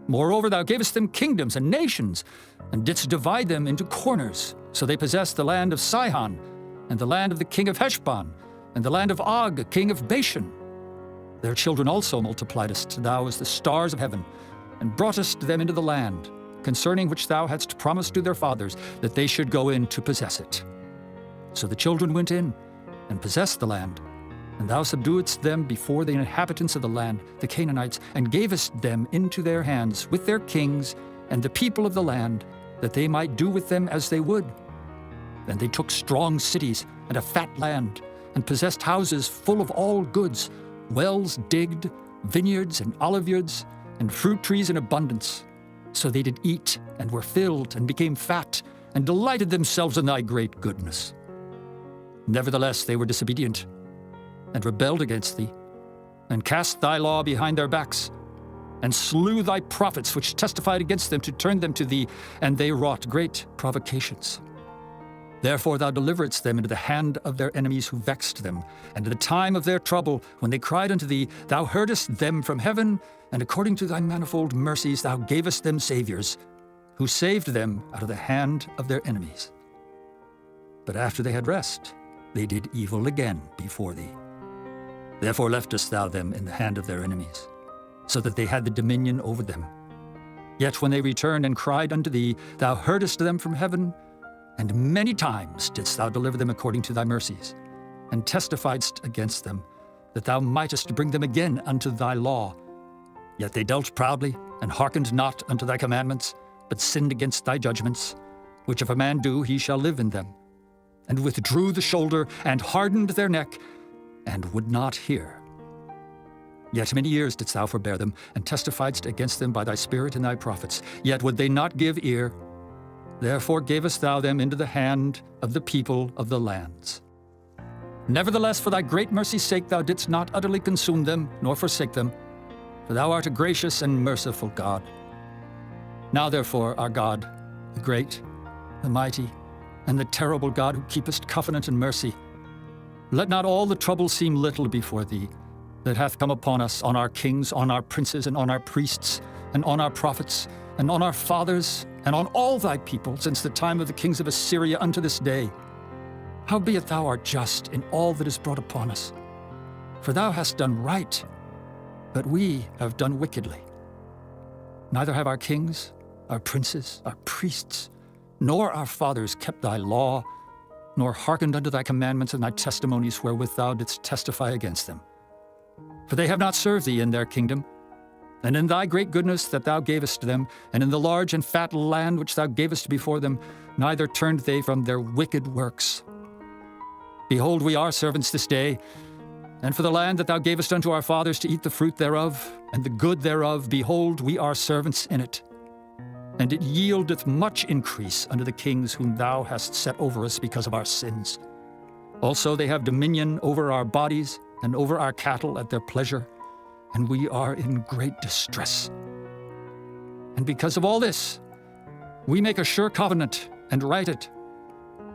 Moreover, thou gavest them kingdoms and nations, and didst divide them into corners. So they possessed the land of Sihon, and the land of the king of Heshbon, and the land of Og, king of Bashan. Their children also multipliedst thou as the stars of heaven, and broughtest them into the land, concerning which thou hadst promised to their fathers, that they should go in to possess it. So the children went in, and possessed the land, and thou subduedst them before the inhabitants of the land, the Canaanites, and gavest them into their hands with their kings and the people of the land, that they might do with them as they would. Then they took strong cities and a fat land, and possessed houses full of all goods, wells digged, vineyards and oliveyards, and fruit trees in abundance. So they did eat, and were filled, and became fat, and delighted themselves in thy great goodness. Nevertheless they were disobedient, and rebelled against thee, and cast thy law behind their backs, and slew thy prophets which testified against them to turn them to thee, and they wrought great provocations. Therefore thou deliveredst them into the hand of their enemies who vexed them, and in the time of their trouble, when they cried unto thee, thou heardest them from heaven, and according to thy manifold mercies thou gavest them saviors, who saved them out of the hand of their enemies. But after they had rest, they did evil again before thee. Therefore leftest thou them in the hand of their enemies, so that they had the dominion over them. Yet when they returned and cried unto thee, thou heardest them from heaven, and many times didst thou deliver them according to thy mercies, and testifiedst against them, that thou mightest bring them again unto thy law. Yet they dealt proudly, and hearkened not unto thy commandments, but sinned against thy judgments, which if a man do, he shall live in them, and withdrew the shoulder, and hardened their neck, and would not hear. Yet many years didst thou forbear them, and testifiedst against them by thy Spirit and thy prophets. Yet would they not give ear. Therefore gavest thou them into the hand of the people of the lands. Nevertheless, for thy great mercy's sake, thou didst not utterly consume them, nor forsake them, for thou art a gracious and merciful God. Now therefore, our God, the great, the mighty, and the terrible God, who keepest covenant and mercy, let not all the trouble seem little before thee, that hath come upon us, on our kings, on our princes, and on our priests, and on our prophets, and on our fathers, and on all thy people, since the time of the kings of Assyria unto this day. Howbeit thou art just in all that is brought upon us. For thou hast done right, but we have done wickedly. Neither have our kings, our princes, our priests, nor our fathers kept thy law, nor hearkened unto thy commandments and thy testimonies wherewith thou didst testify against them. For they have not served thee in their kingdom, and in thy great goodness that thou gavest them, and in the large and fat land which thou gavest before them, neither turned they from their wicked works. Behold, we are servants this day, and for the land that thou gavest unto our fathers to eat the fruit thereof, and the good thereof, behold, we are servants in it. And it yieldeth much increase unto the kings whom thou hast set over us because of our sins. Also they have dominion over our bodies, and over our cattle at their pleasure, and we are in great distress. And because of all this, we make a sure covenant and write it,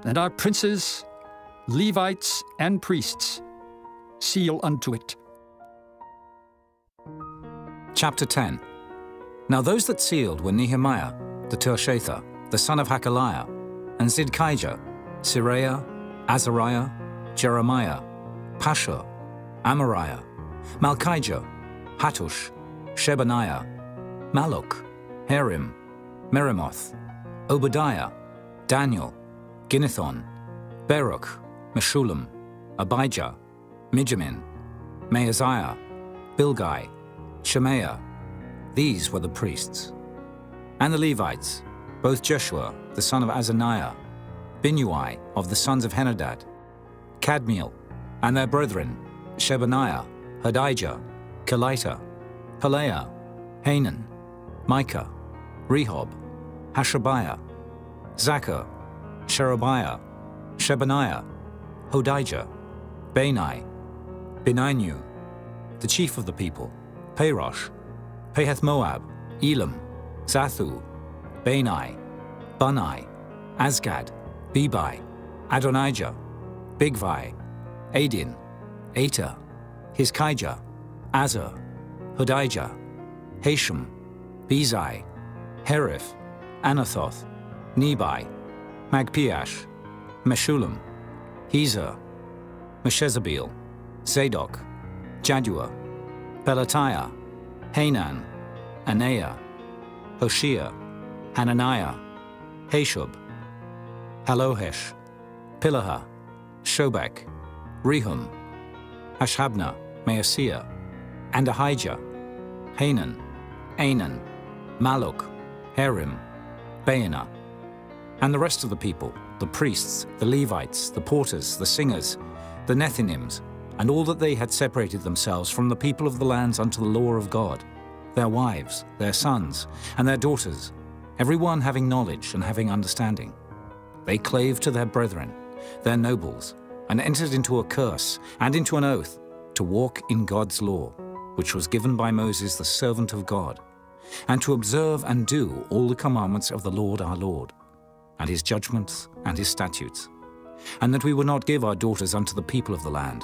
and our princes, Levites, and priests seal unto it. Chapter 10. Now those that sealed were Nehemiah, the Tirshatha, the son of Hakaliah, and Zidkijah, Siraiah, Azariah, Jeremiah, Pashur, Amariah, Malchijah, Hattush, Shebaniah, Maluk, Harim, Meremoth, Obadiah, Daniel, Ginnethon, Baruch, Meshullam, Abijah, Mijamin, Maaziah, Bilgai, Shemaiah. These were the priests. And the Levites, both Jeshua, the son of Azaniah, Binnui of the sons of Henadad, Kadmiel, and their brethren, Shebaniah, Hodijah, Kelita, Pelaiah, Hanan, Micah, Rehob, Hashabiah, Zachar, Sherebiah, Shebaniah, Hodijah, Bani, Beninu, the chief of the people, Parosh, Pahath-Moab, Elam, Zathu, Bani, Bunai, Azgad, Bebai, Adonijah, Bigvai, Adin, Ater, Hizkijah, Azar, Hodijah, Hashem, Bezai, Herif, Anathoth, Nebai, Magpiash, Meshullam, Hezer, Meshezabeel, Zadok, Jaddua, Pelatiah, Hanan, Anaiah, Hoshea, Hananiah, Hashub, Halohesh, Pilaha, Shobek, Rehum, Hashabna, Maaseiah, and Ahijah, Hanan, Anan, Maluk, Harim, Baanah, and the rest of the people, the priests, the Levites, the porters, the singers, the Nethinims, and all that they had separated themselves from the people of the lands unto the law of God, their wives, their sons, and their daughters, every one having knowledge and having understanding. They clave to their brethren, their nobles, and entered into a curse and into an oath to walk in God's law, which was given by Moses the servant of God, and to observe and do all the commandments of the Lord our Lord, and his judgments and his statutes, and that we would not give our daughters unto the people of the land,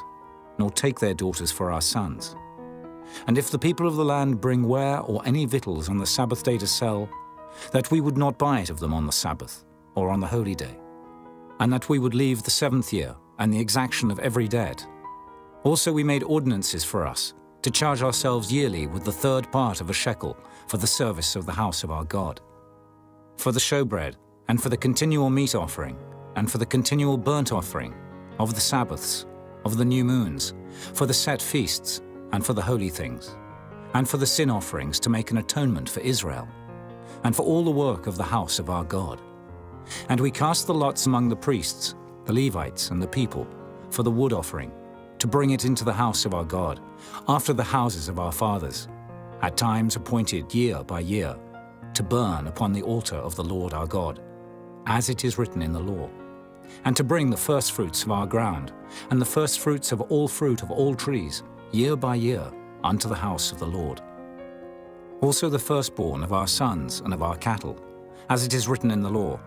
nor take their daughters for our sons. And if the people of the land bring ware or any victuals on the Sabbath day to sell, that we would not buy it of them on the Sabbath or on the holy day, and that we would leave the 7th year and the exaction of every debt. Also we made ordinances for us to charge ourselves yearly with the 3rd part of a shekel for the service of the house of our God, for the showbread, and for the continual meat offering, and for the continual burnt offering, of the Sabbaths, of the new moons, for the set feasts, and for the holy things, and for the sin offerings to make an atonement for Israel, and for all the work of the house of our God. And we cast the lots among the priests, the Levites, and the people, for the wood offering, to bring it into the house of our God, after the houses of our fathers, at times appointed year by year, to burn upon the altar of the Lord our God, as it is written in the law, and to bring the firstfruits of our ground, and the firstfruits of all fruit of all trees, year by year, unto the house of the Lord. Also the firstborn of our sons and of our cattle, as it is written in the law,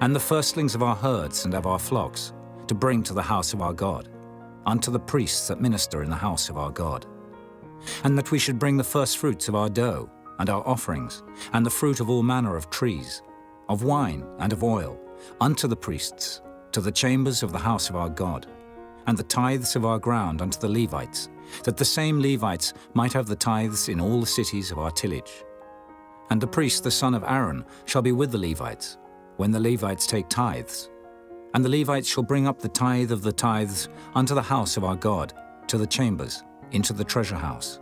and the firstlings of our herds and of our flocks, to bring to the house of our God, unto the priests that minister in the house of our God. And that we should bring the firstfruits of our dough, and our offerings, and the fruit of all manner of trees, of wine and of oil, unto the priests, to the chambers of the house of our God, and the tithes of our ground unto the Levites, that the same Levites might have the tithes in all the cities of our tillage. And the priest, the son of Aaron, shall be with the Levites, when the Levites take tithes. And the Levites shall bring up the tithe of the tithes unto the house of our God, to the chambers, into the treasure house.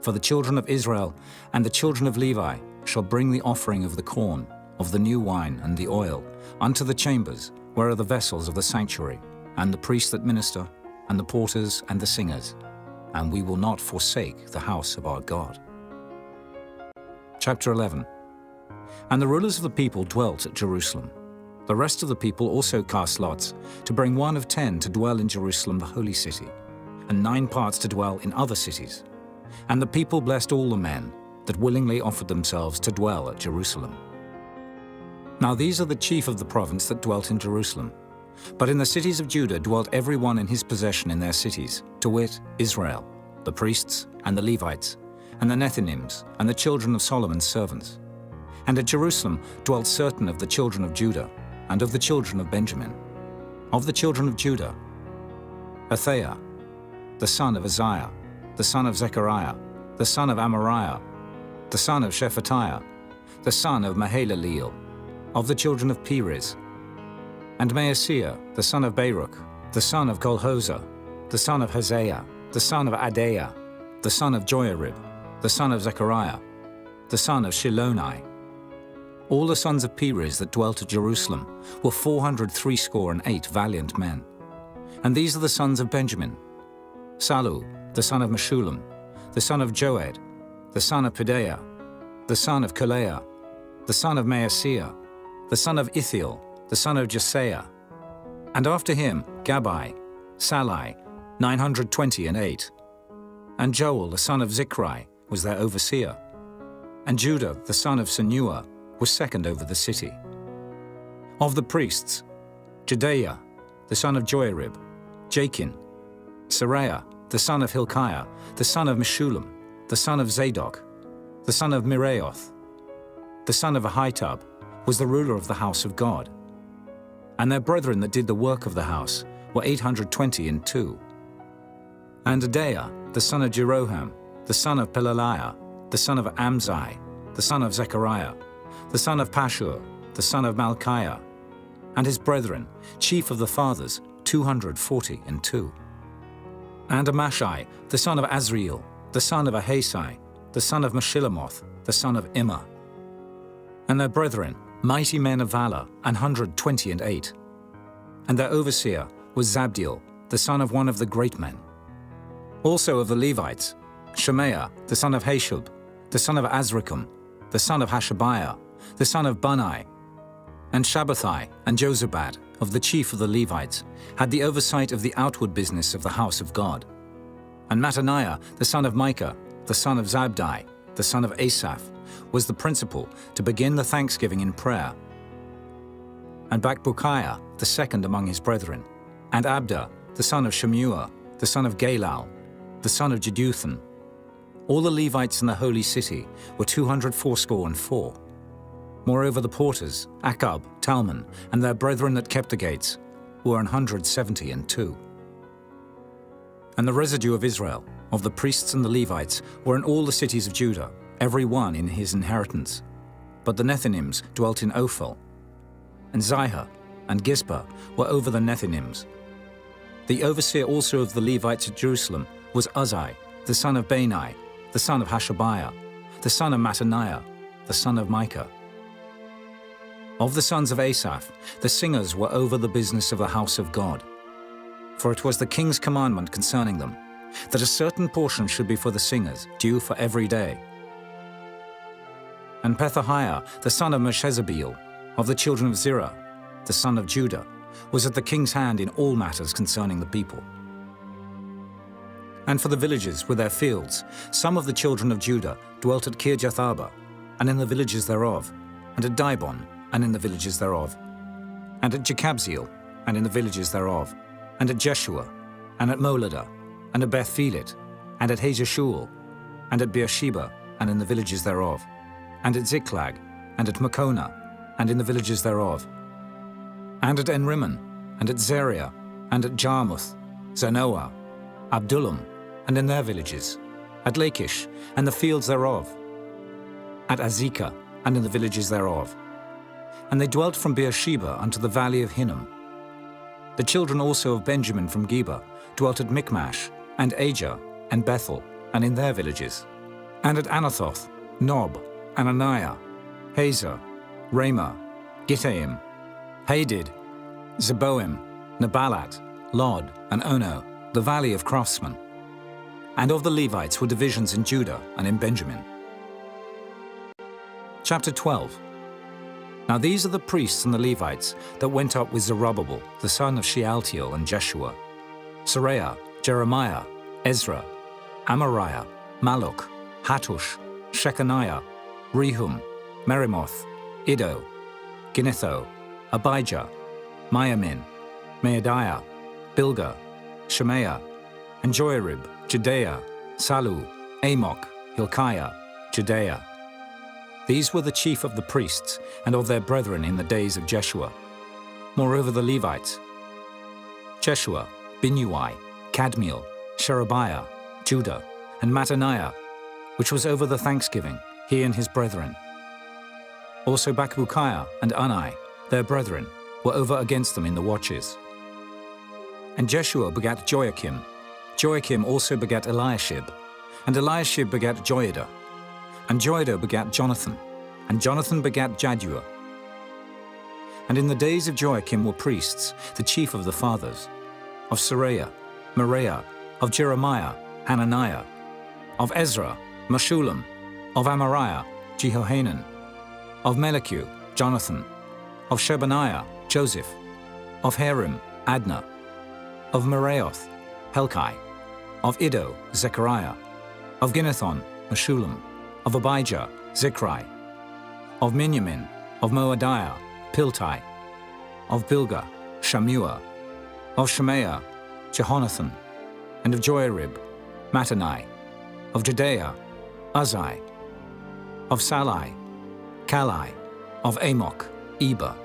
For the children of Israel and the children of Levi shall bring the offering of the corn, of the new wine and the oil, unto the chambers, where are the vessels of the sanctuary, and the priests that minister, and the porters and the singers, and we will not forsake the house of our God. Chapter 11. And the rulers of the people dwelt at Jerusalem. The rest of the people also cast lots, to bring 1 of 10 to dwell in Jerusalem the holy city, and 9 parts to dwell in other cities. And the people blessed all the men that willingly offered themselves to dwell at Jerusalem. Now these are the chief of the province that dwelt in Jerusalem. But in the cities of Judah dwelt every one in his possession in their cities, to wit, Israel, the priests and the Levites, and the Nethinims, and the children of Solomon's servants. And at Jerusalem dwelt certain of the children of Judah, and of the children of Benjamin. Of the children of Judah, Athaiah, the son of Uzziah, the son of Zechariah, the son of Amariah, the son of Shephatiah, the son of Mahalaleel, of the children of Perez. And Maaseiah, the son of Baruch, the son of Kolhozah, the son of Hosea, the son of Adaiah, the son of Joiarib, the son of Zechariah, the son of Shiloni. All the sons of Perez that dwelt at Jerusalem were 468 valiant men. And these are the sons of Benjamin: Salu, the son of Meshullam, the son of Joed, the son of Pedaiah, the son of Kaleah, the son of Maaseiah, the son of Ithiel, the son of Jesaiah. And after him Gabai, Salai, 928. And Joel, the son of Zichri, was their overseer. And Judah, the son of Senua, was second over the city. Of the priests, Jedaiah, the son of Joiarib, Jachin, Seraiah, the son of Hilkiah, the son of Meshullam, the son of Zadok, the son of Miraioth, the son of Ahitub, was the ruler of the house of God. And their brethren that did the work of the house were 822. And Adaiah, the son of Jeroham, the son of Pelaliah, the son of Amzai, the son of Zechariah, the son of Pashur, the son of Malchiah, and his brethren, chief of the fathers, 242. And Amashai, the son of Azriel, the son of Ahasai, the son of Meshillamoth, the son of Immer. And their brethren, mighty men of valor, 128. And their overseer was Zabdiel, the son of one of the great men. Also of the Levites, Shemaiah, the son of Hashub, the son of Azrikam, the son of Hashabiah, the son of Bunai. And Shabbathai and Jozabad, of the chief of the Levites, had the oversight of the outward business of the house of God. And Mattaniah, the son of Micah, the son of Zabdi, the son of Asaph, was the principal to begin the thanksgiving in prayer. And Bakbukiah, the second among his brethren, and Abda, the son of Shemua, the son of Galal, the son of Jeduthun. All the Levites in the holy city were 284. Moreover, the porters, Akab, Talmon, and their brethren that kept the gates, were 172. And the residue of Israel, of the priests and the Levites, were in all the cities of Judah, every one in his inheritance. But the Nethinims dwelt in Ophel. And Zihah and Gizpah were over the Nethinims. The overseer also of the Levites at Jerusalem was Uzzi, the son of Bani, the son of Hashabiah, the son of Mattaniah, the son of Micah. Of the sons of Asaph, the singers were over the business of the house of God. For it was the king's commandment concerning them, that a certain portion should be for the singers, due for every day. And Pethahiah, the son of Meshezabeel, of the children of Zerah, the son of Judah, was at the king's hand in all matters concerning the people. And for the villages with their fields, some of the children of Judah dwelt at Kirjath-arba, and in the villages thereof, and at Dibon, and in the villages thereof, and at Jekabzeel, and in the villages thereof, and at Jeshua, and at Moladah, and at Beth-Phelet, and at Hazeshul, and at Beersheba, and in the villages thereof, and at Ziklag, and at Makona, and in the villages thereof, and at Enrimmon, and at Zeriah, and at Jarmuth, Zanoah, Abdullam, and in their villages, at Lachish, and the fields thereof, at Azekah, and in the villages thereof. And they dwelt from Beersheba unto the valley of Hinnom. The children also of Benjamin from Geba dwelt at Michmash, and Ajah, and Bethel, and in their villages, and at Anathoth, Nob, Ananiah, Hazor, Ramah, Gittaim, Hadid, Zeboim, Nebalat, Lod, and Ono, the valley of craftsmen. And of the Levites were divisions in Judah and in Benjamin. Chapter 12. Now these are the priests and the Levites that went up with Zerubbabel, the son of Shealtiel, and Jeshua, Seraiah, Jeremiah, Ezra, Amariah, Malluch, Hattush, Shechaniah, Rehum, Merimoth, Iddo, Ginnetho, Abijah, Miamin, Maadiah, Bilgah, Shemaiah, and Joiarib, Judea, Salu, Amok, Hilkiah, Judea. These were the chief of the priests and of their brethren in the days of Jeshua. Moreover the Levites, Jeshua, Binnui, Kadmiel, Sherebiah, Judah, and Mattaniah, which was over the thanksgiving, he and his brethren. Also Bakbukiah and Unai, their brethren, were over against them in the watches. And Jeshua begat Joachim. Joachim also begat Eliashib. And Eliashib begat Joiada. And Joiada begat Jonathan. And Jonathan begat Jaddua. And in the days of Joachim were priests, the chief of the fathers, of Seraiah, Moriah, of Jeremiah, Hananiah, of Ezra, Meshullam, of Amariah, Jehohanan, of Melichu, Jonathan, of Shebaniah, Joseph, of Harim, Adna, of Meraioth, Helkai, of Iddo, Zechariah, of Ginnethon, Meshullam, of Abijah, Zichri, of Miniamin, of Moadiah, Piltai, of Bilgah, Shammua, of Shemaiah, Jehonathan, and of Joarib, Mattani, of Judea, Uzai, of Salai, Kalai, of Amok, Eber,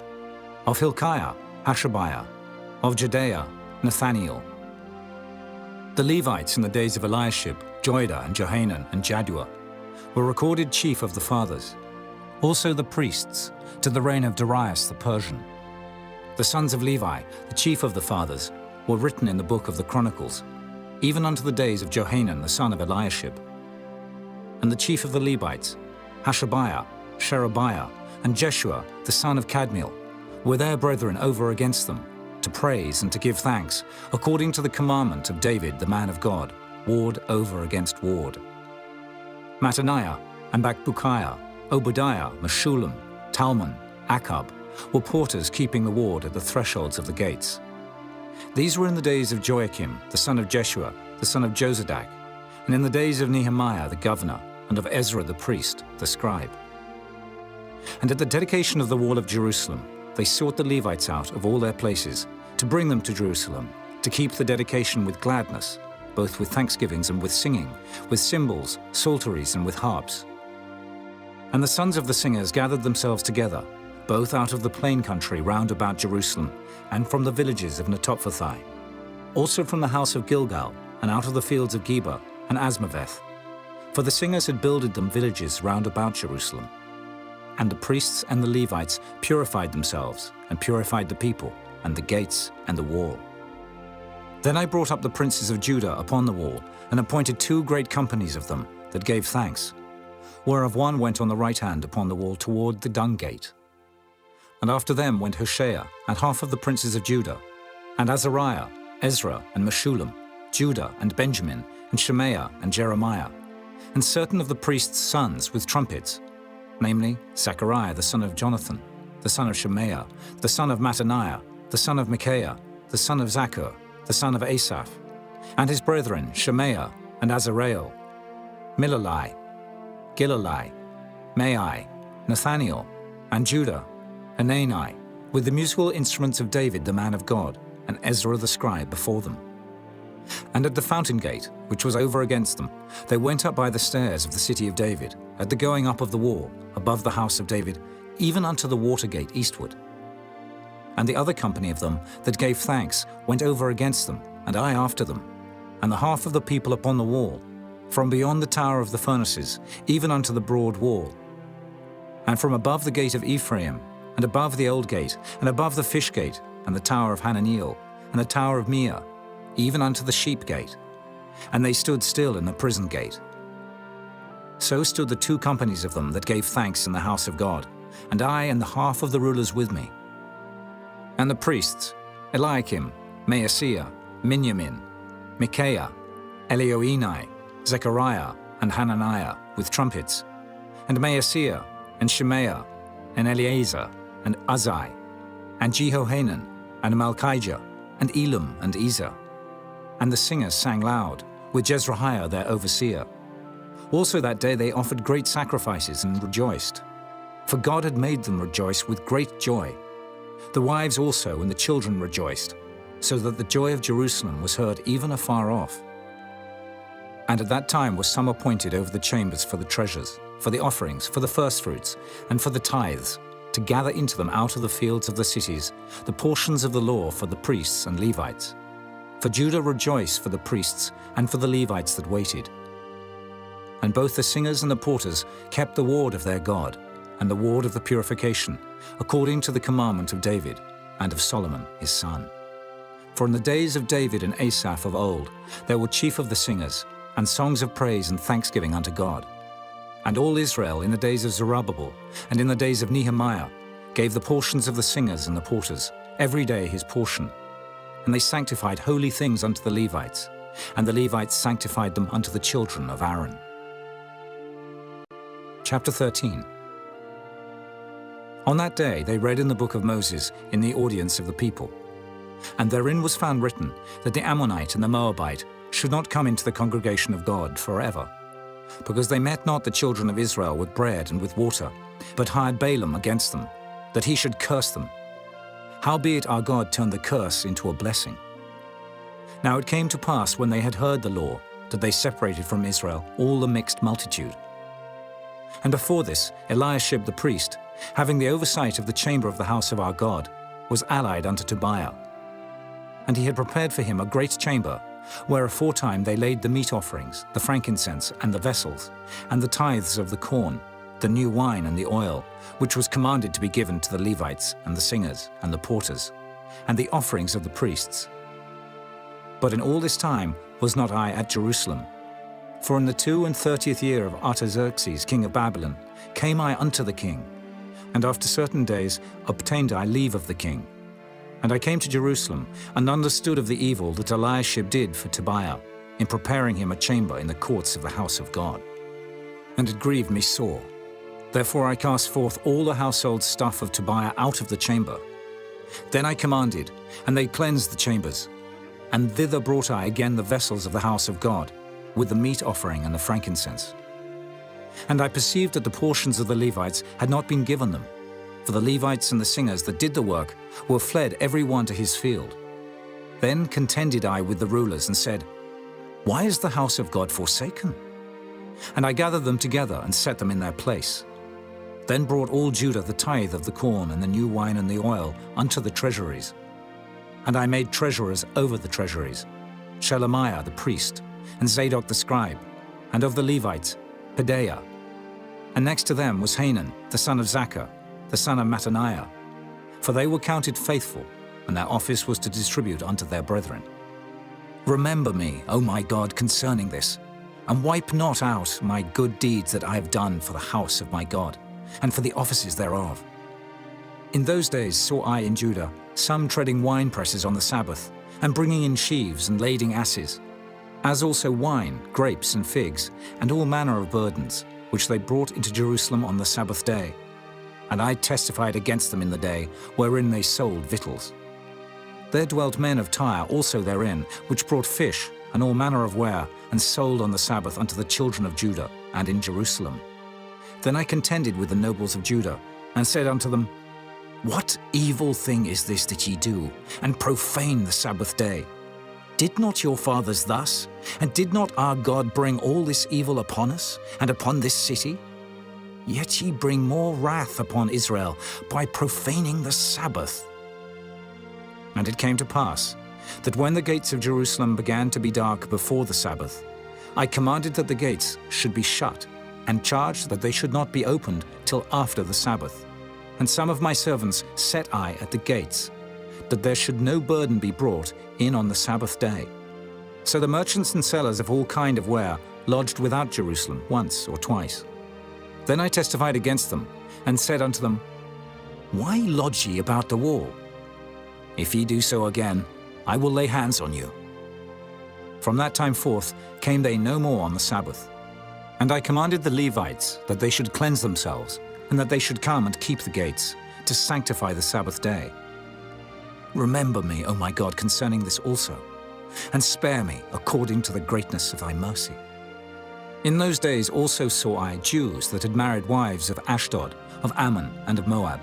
of Hilkiah, Hashabiah, of Judea, Nathaniel. The Levites in the days of Eliashib, Joiada, and Johanan, and Jaddua, were recorded chief of the fathers. Also the priests, to the reign of Darius the Persian. The sons of Levi, the chief of the fathers, were written in the book of the Chronicles, even unto the days of Johanan the son of Eliashib. And the chief of the Levites, Hashabiah, Sherebiah, and Jeshua the son of Kadmiel, were their brethren over against them, to praise and to give thanks, according to the commandment of David the man of God, ward over against ward. Mattaniah and Bakbukiah, Obadiah, Meshullam, Talmon, Akab, were porters keeping the ward at the thresholds of the gates. These were in the days of Joachim, the son of Jeshua, the son of Jozadak, and in the days of Nehemiah the governor, and of Ezra the priest, the scribe. And at the dedication of the wall of Jerusalem, they sought the Levites out of all their places, to bring them to Jerusalem, to keep the dedication with gladness, both with thanksgivings and with singing, with cymbals, psalteries, and with harps. And the sons of the singers gathered themselves together, both out of the plain country round about Jerusalem, and from the villages of Netophathi, also from the house of Gilgal, and out of the fields of Geba and Asmaveth. For the singers had builded them villages round about Jerusalem. And the priests and the Levites purified themselves, and purified the people, and the gates, and the wall. Then I brought up the princes of Judah upon the wall, and appointed 2 great companies of them that gave thanks, whereof one went on the right hand upon the wall toward the dung gate. And after them went Hoshea, and half of the princes of Judah, and Azariah, Ezra, and Meshullam, Judah, and Benjamin, and Shemaiah, and Jeremiah, and certain of the priests' sons with trumpets, namely Zechariah the son of Jonathan, the son of Shemaiah, the son of Mattaniah, the son of Micaiah, the son of Zaccur, the son of Asaph, and his brethren Shemaiah and Azareel, Milalai, Gilalai, Mai, Nathaniel, and Judah, Hanani, with the musical instruments of David the man of God, and Ezra the scribe before them. And at the fountain gate, which was over against them, they went up by the stairs of the city of David, at the going up of the wall, above the house of David, even unto the water gate eastward. And the other company of them that gave thanks went over against them, and I after them, and the half of the people upon the wall, from beyond the tower of the furnaces, even unto the broad wall. And from above the gate of Ephraim, and above the old gate, and above the fish gate, and the tower of Hananiel, and the tower of Meah, even unto the sheep gate. And they stood still in the prison gate. So stood the 2 companies of them that gave thanks in the house of God, and I and the half of the rulers with me. And the priests, Eliakim, Maaseiah, Miniamin, Micaiah, Elioenai, Zechariah, and Hananiah, with trumpets, and Maaseiah, and Shemaiah, and Eleazar, and Uzai, and Jehohanan, and Malchijah, and Elam, and Ezer. And the singers sang loud, with Jezrahiah their overseer. Also that day they offered great sacrifices and rejoiced, for God had made them rejoice with great joy. The wives also and the children rejoiced, so that the joy of Jerusalem was heard even afar off. And at that time were some appointed over the chambers for the treasures, for the offerings, for the firstfruits, and for the tithes, to gather into them out of the fields of the cities the portions of the law for the priests and Levites. For Judah rejoiced for the priests and for the Levites that waited. And both the singers and the porters kept the ward of their God, and the ward of the purification, according to the commandment of David, and of Solomon his son. For in the days of David and Asaph of old, there were chief of the singers, and songs of praise and thanksgiving unto God. And all Israel in the days of Zerubbabel, and in the days of Nehemiah, gave the portions of the singers and the porters, every day his portion. And they sanctified holy things unto the Levites, and the Levites sanctified them unto the children of Aaron. Chapter 13. On that day they read in the book of Moses in the audience of the people. And therein was found written that the Ammonite and the Moabite should not come into the congregation of God forever, because they met not the children of Israel with bread and with water, but hired Balaam against them, that he should curse them. Howbeit our God turned the curse into a blessing. Now it came to pass, when they had heard the law, that they separated from Israel all the mixed multitude. And before this, Eliashib the priest, having the oversight of the chamber of the house of our God, was allied unto Tobiah. And he had prepared for him a great chamber, where aforetime they laid the meat offerings, the frankincense, and the vessels, and the tithes of the corn, the new wine and the oil, which was commanded to be given to the Levites, and the singers, and the porters, and the offerings of the priests. But in all this time was not I at Jerusalem. For in the 32nd year of Artaxerxes king of Babylon came I unto the king, and after certain days obtained I leave of the king. And I came to Jerusalem, and understood of the evil that Eliashib did for Tobiah, in preparing him a chamber in the courts of the house of God. And it grieved me sore. Therefore I cast forth all the household stuff of Tobiah out of the chamber. Then I commanded, and they cleansed the chambers. And thither brought I again the vessels of the house of God, with the meat offering and the frankincense. And I perceived that the portions of the Levites had not been given them, for the Levites and the singers that did the work were fled every one to his field. Then contended I with the rulers and said, Why is the house of God forsaken? And I gathered them together and set them in their place. Then brought all Judah the tithe of the corn and the new wine and the oil unto the treasuries. And I made treasurers over the treasuries, Shelemiah the priest, and Zadok the scribe, and of the Levites, Pedaiah. And next to them was Hanan, the son of Zaccur, the son of Mattaniah, for they were counted faithful, and their office was to distribute unto their brethren. Remember me, O my God, concerning this, and wipe not out my good deeds that I have done for the house of my God, and for the offices thereof. In those days saw I in Judah some treading wine presses on the Sabbath, and bringing in sheaves and lading asses, as also wine, grapes, and figs, and all manner of burdens, which they brought into Jerusalem on the Sabbath day. And I testified against them in the day wherein they sold victuals. There dwelt men of Tyre also therein, which brought fish and all manner of ware, and sold on the Sabbath unto the children of Judah, and in Jerusalem. Then I contended with the nobles of Judah, and said unto them, What evil thing is this that ye do, and profane the Sabbath day? Did not your fathers thus? And did not our God bring all this evil upon us, and upon this city? Yet ye bring more wrath upon Israel by profaning the Sabbath. And it came to pass, that when the gates of Jerusalem began to be dark before the Sabbath, I commanded that the gates should be shut, and charged that they should not be opened till after the Sabbath. And some of my servants set I at the gates, that there should no burden be brought in on the Sabbath day. So the merchants and sellers of all kind of ware lodged without Jerusalem once or twice. Then I testified against them, and said unto them, Why lodge ye about the wall? If ye do so again, I will lay hands on you. From that time forth came they no more on the Sabbath. And I commanded the Levites that they should cleanse themselves, and that they should come and keep the gates, to sanctify the Sabbath day. Remember me, O my God, concerning this also, and spare me according to the greatness of thy mercy. In those days also saw I Jews that had married wives of Ashdod, of Ammon, and of Moab.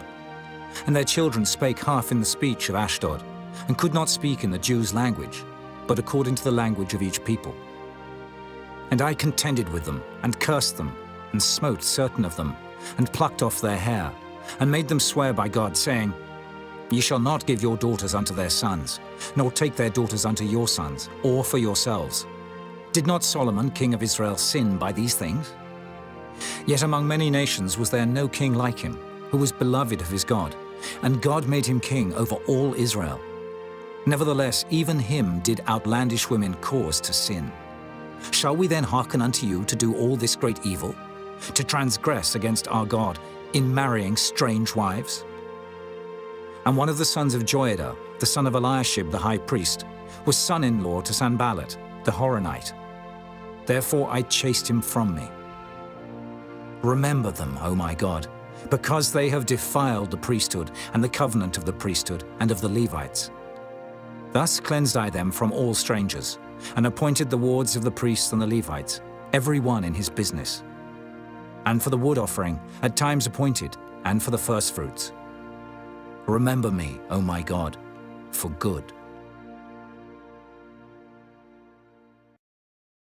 And their children spake half in the speech of Ashdod, and could not speak in the Jews' language, but according to the language of each people. And I contended with them, and cursed them, and smote certain of them, and plucked off their hair, and made them swear by God, saying, Ye shall not give your daughters unto their sons, nor take their daughters unto your sons, or for yourselves. Did not Solomon, king of Israel, sin by these things? Yet among many nations was there no king like him, who was beloved of his God, and God made him king over all Israel. Nevertheless, even him did outlandish women cause to sin. Shall we then hearken unto you to do all this great evil, to transgress against our God in marrying strange wives? And one of the sons of Joiada, the son of Eliashib the high priest, was son-in-law to Sanballat, the Horonite. Therefore I chased him from me. Remember them, O my God, because they have defiled the priesthood and the covenant of the priesthood and of the Levites. Thus cleansed I them from all strangers, and appointed the wards of the priests and the Levites, every one in his business. And for the wood offering, at times appointed, and for the firstfruits. Remember me, O my God, for good.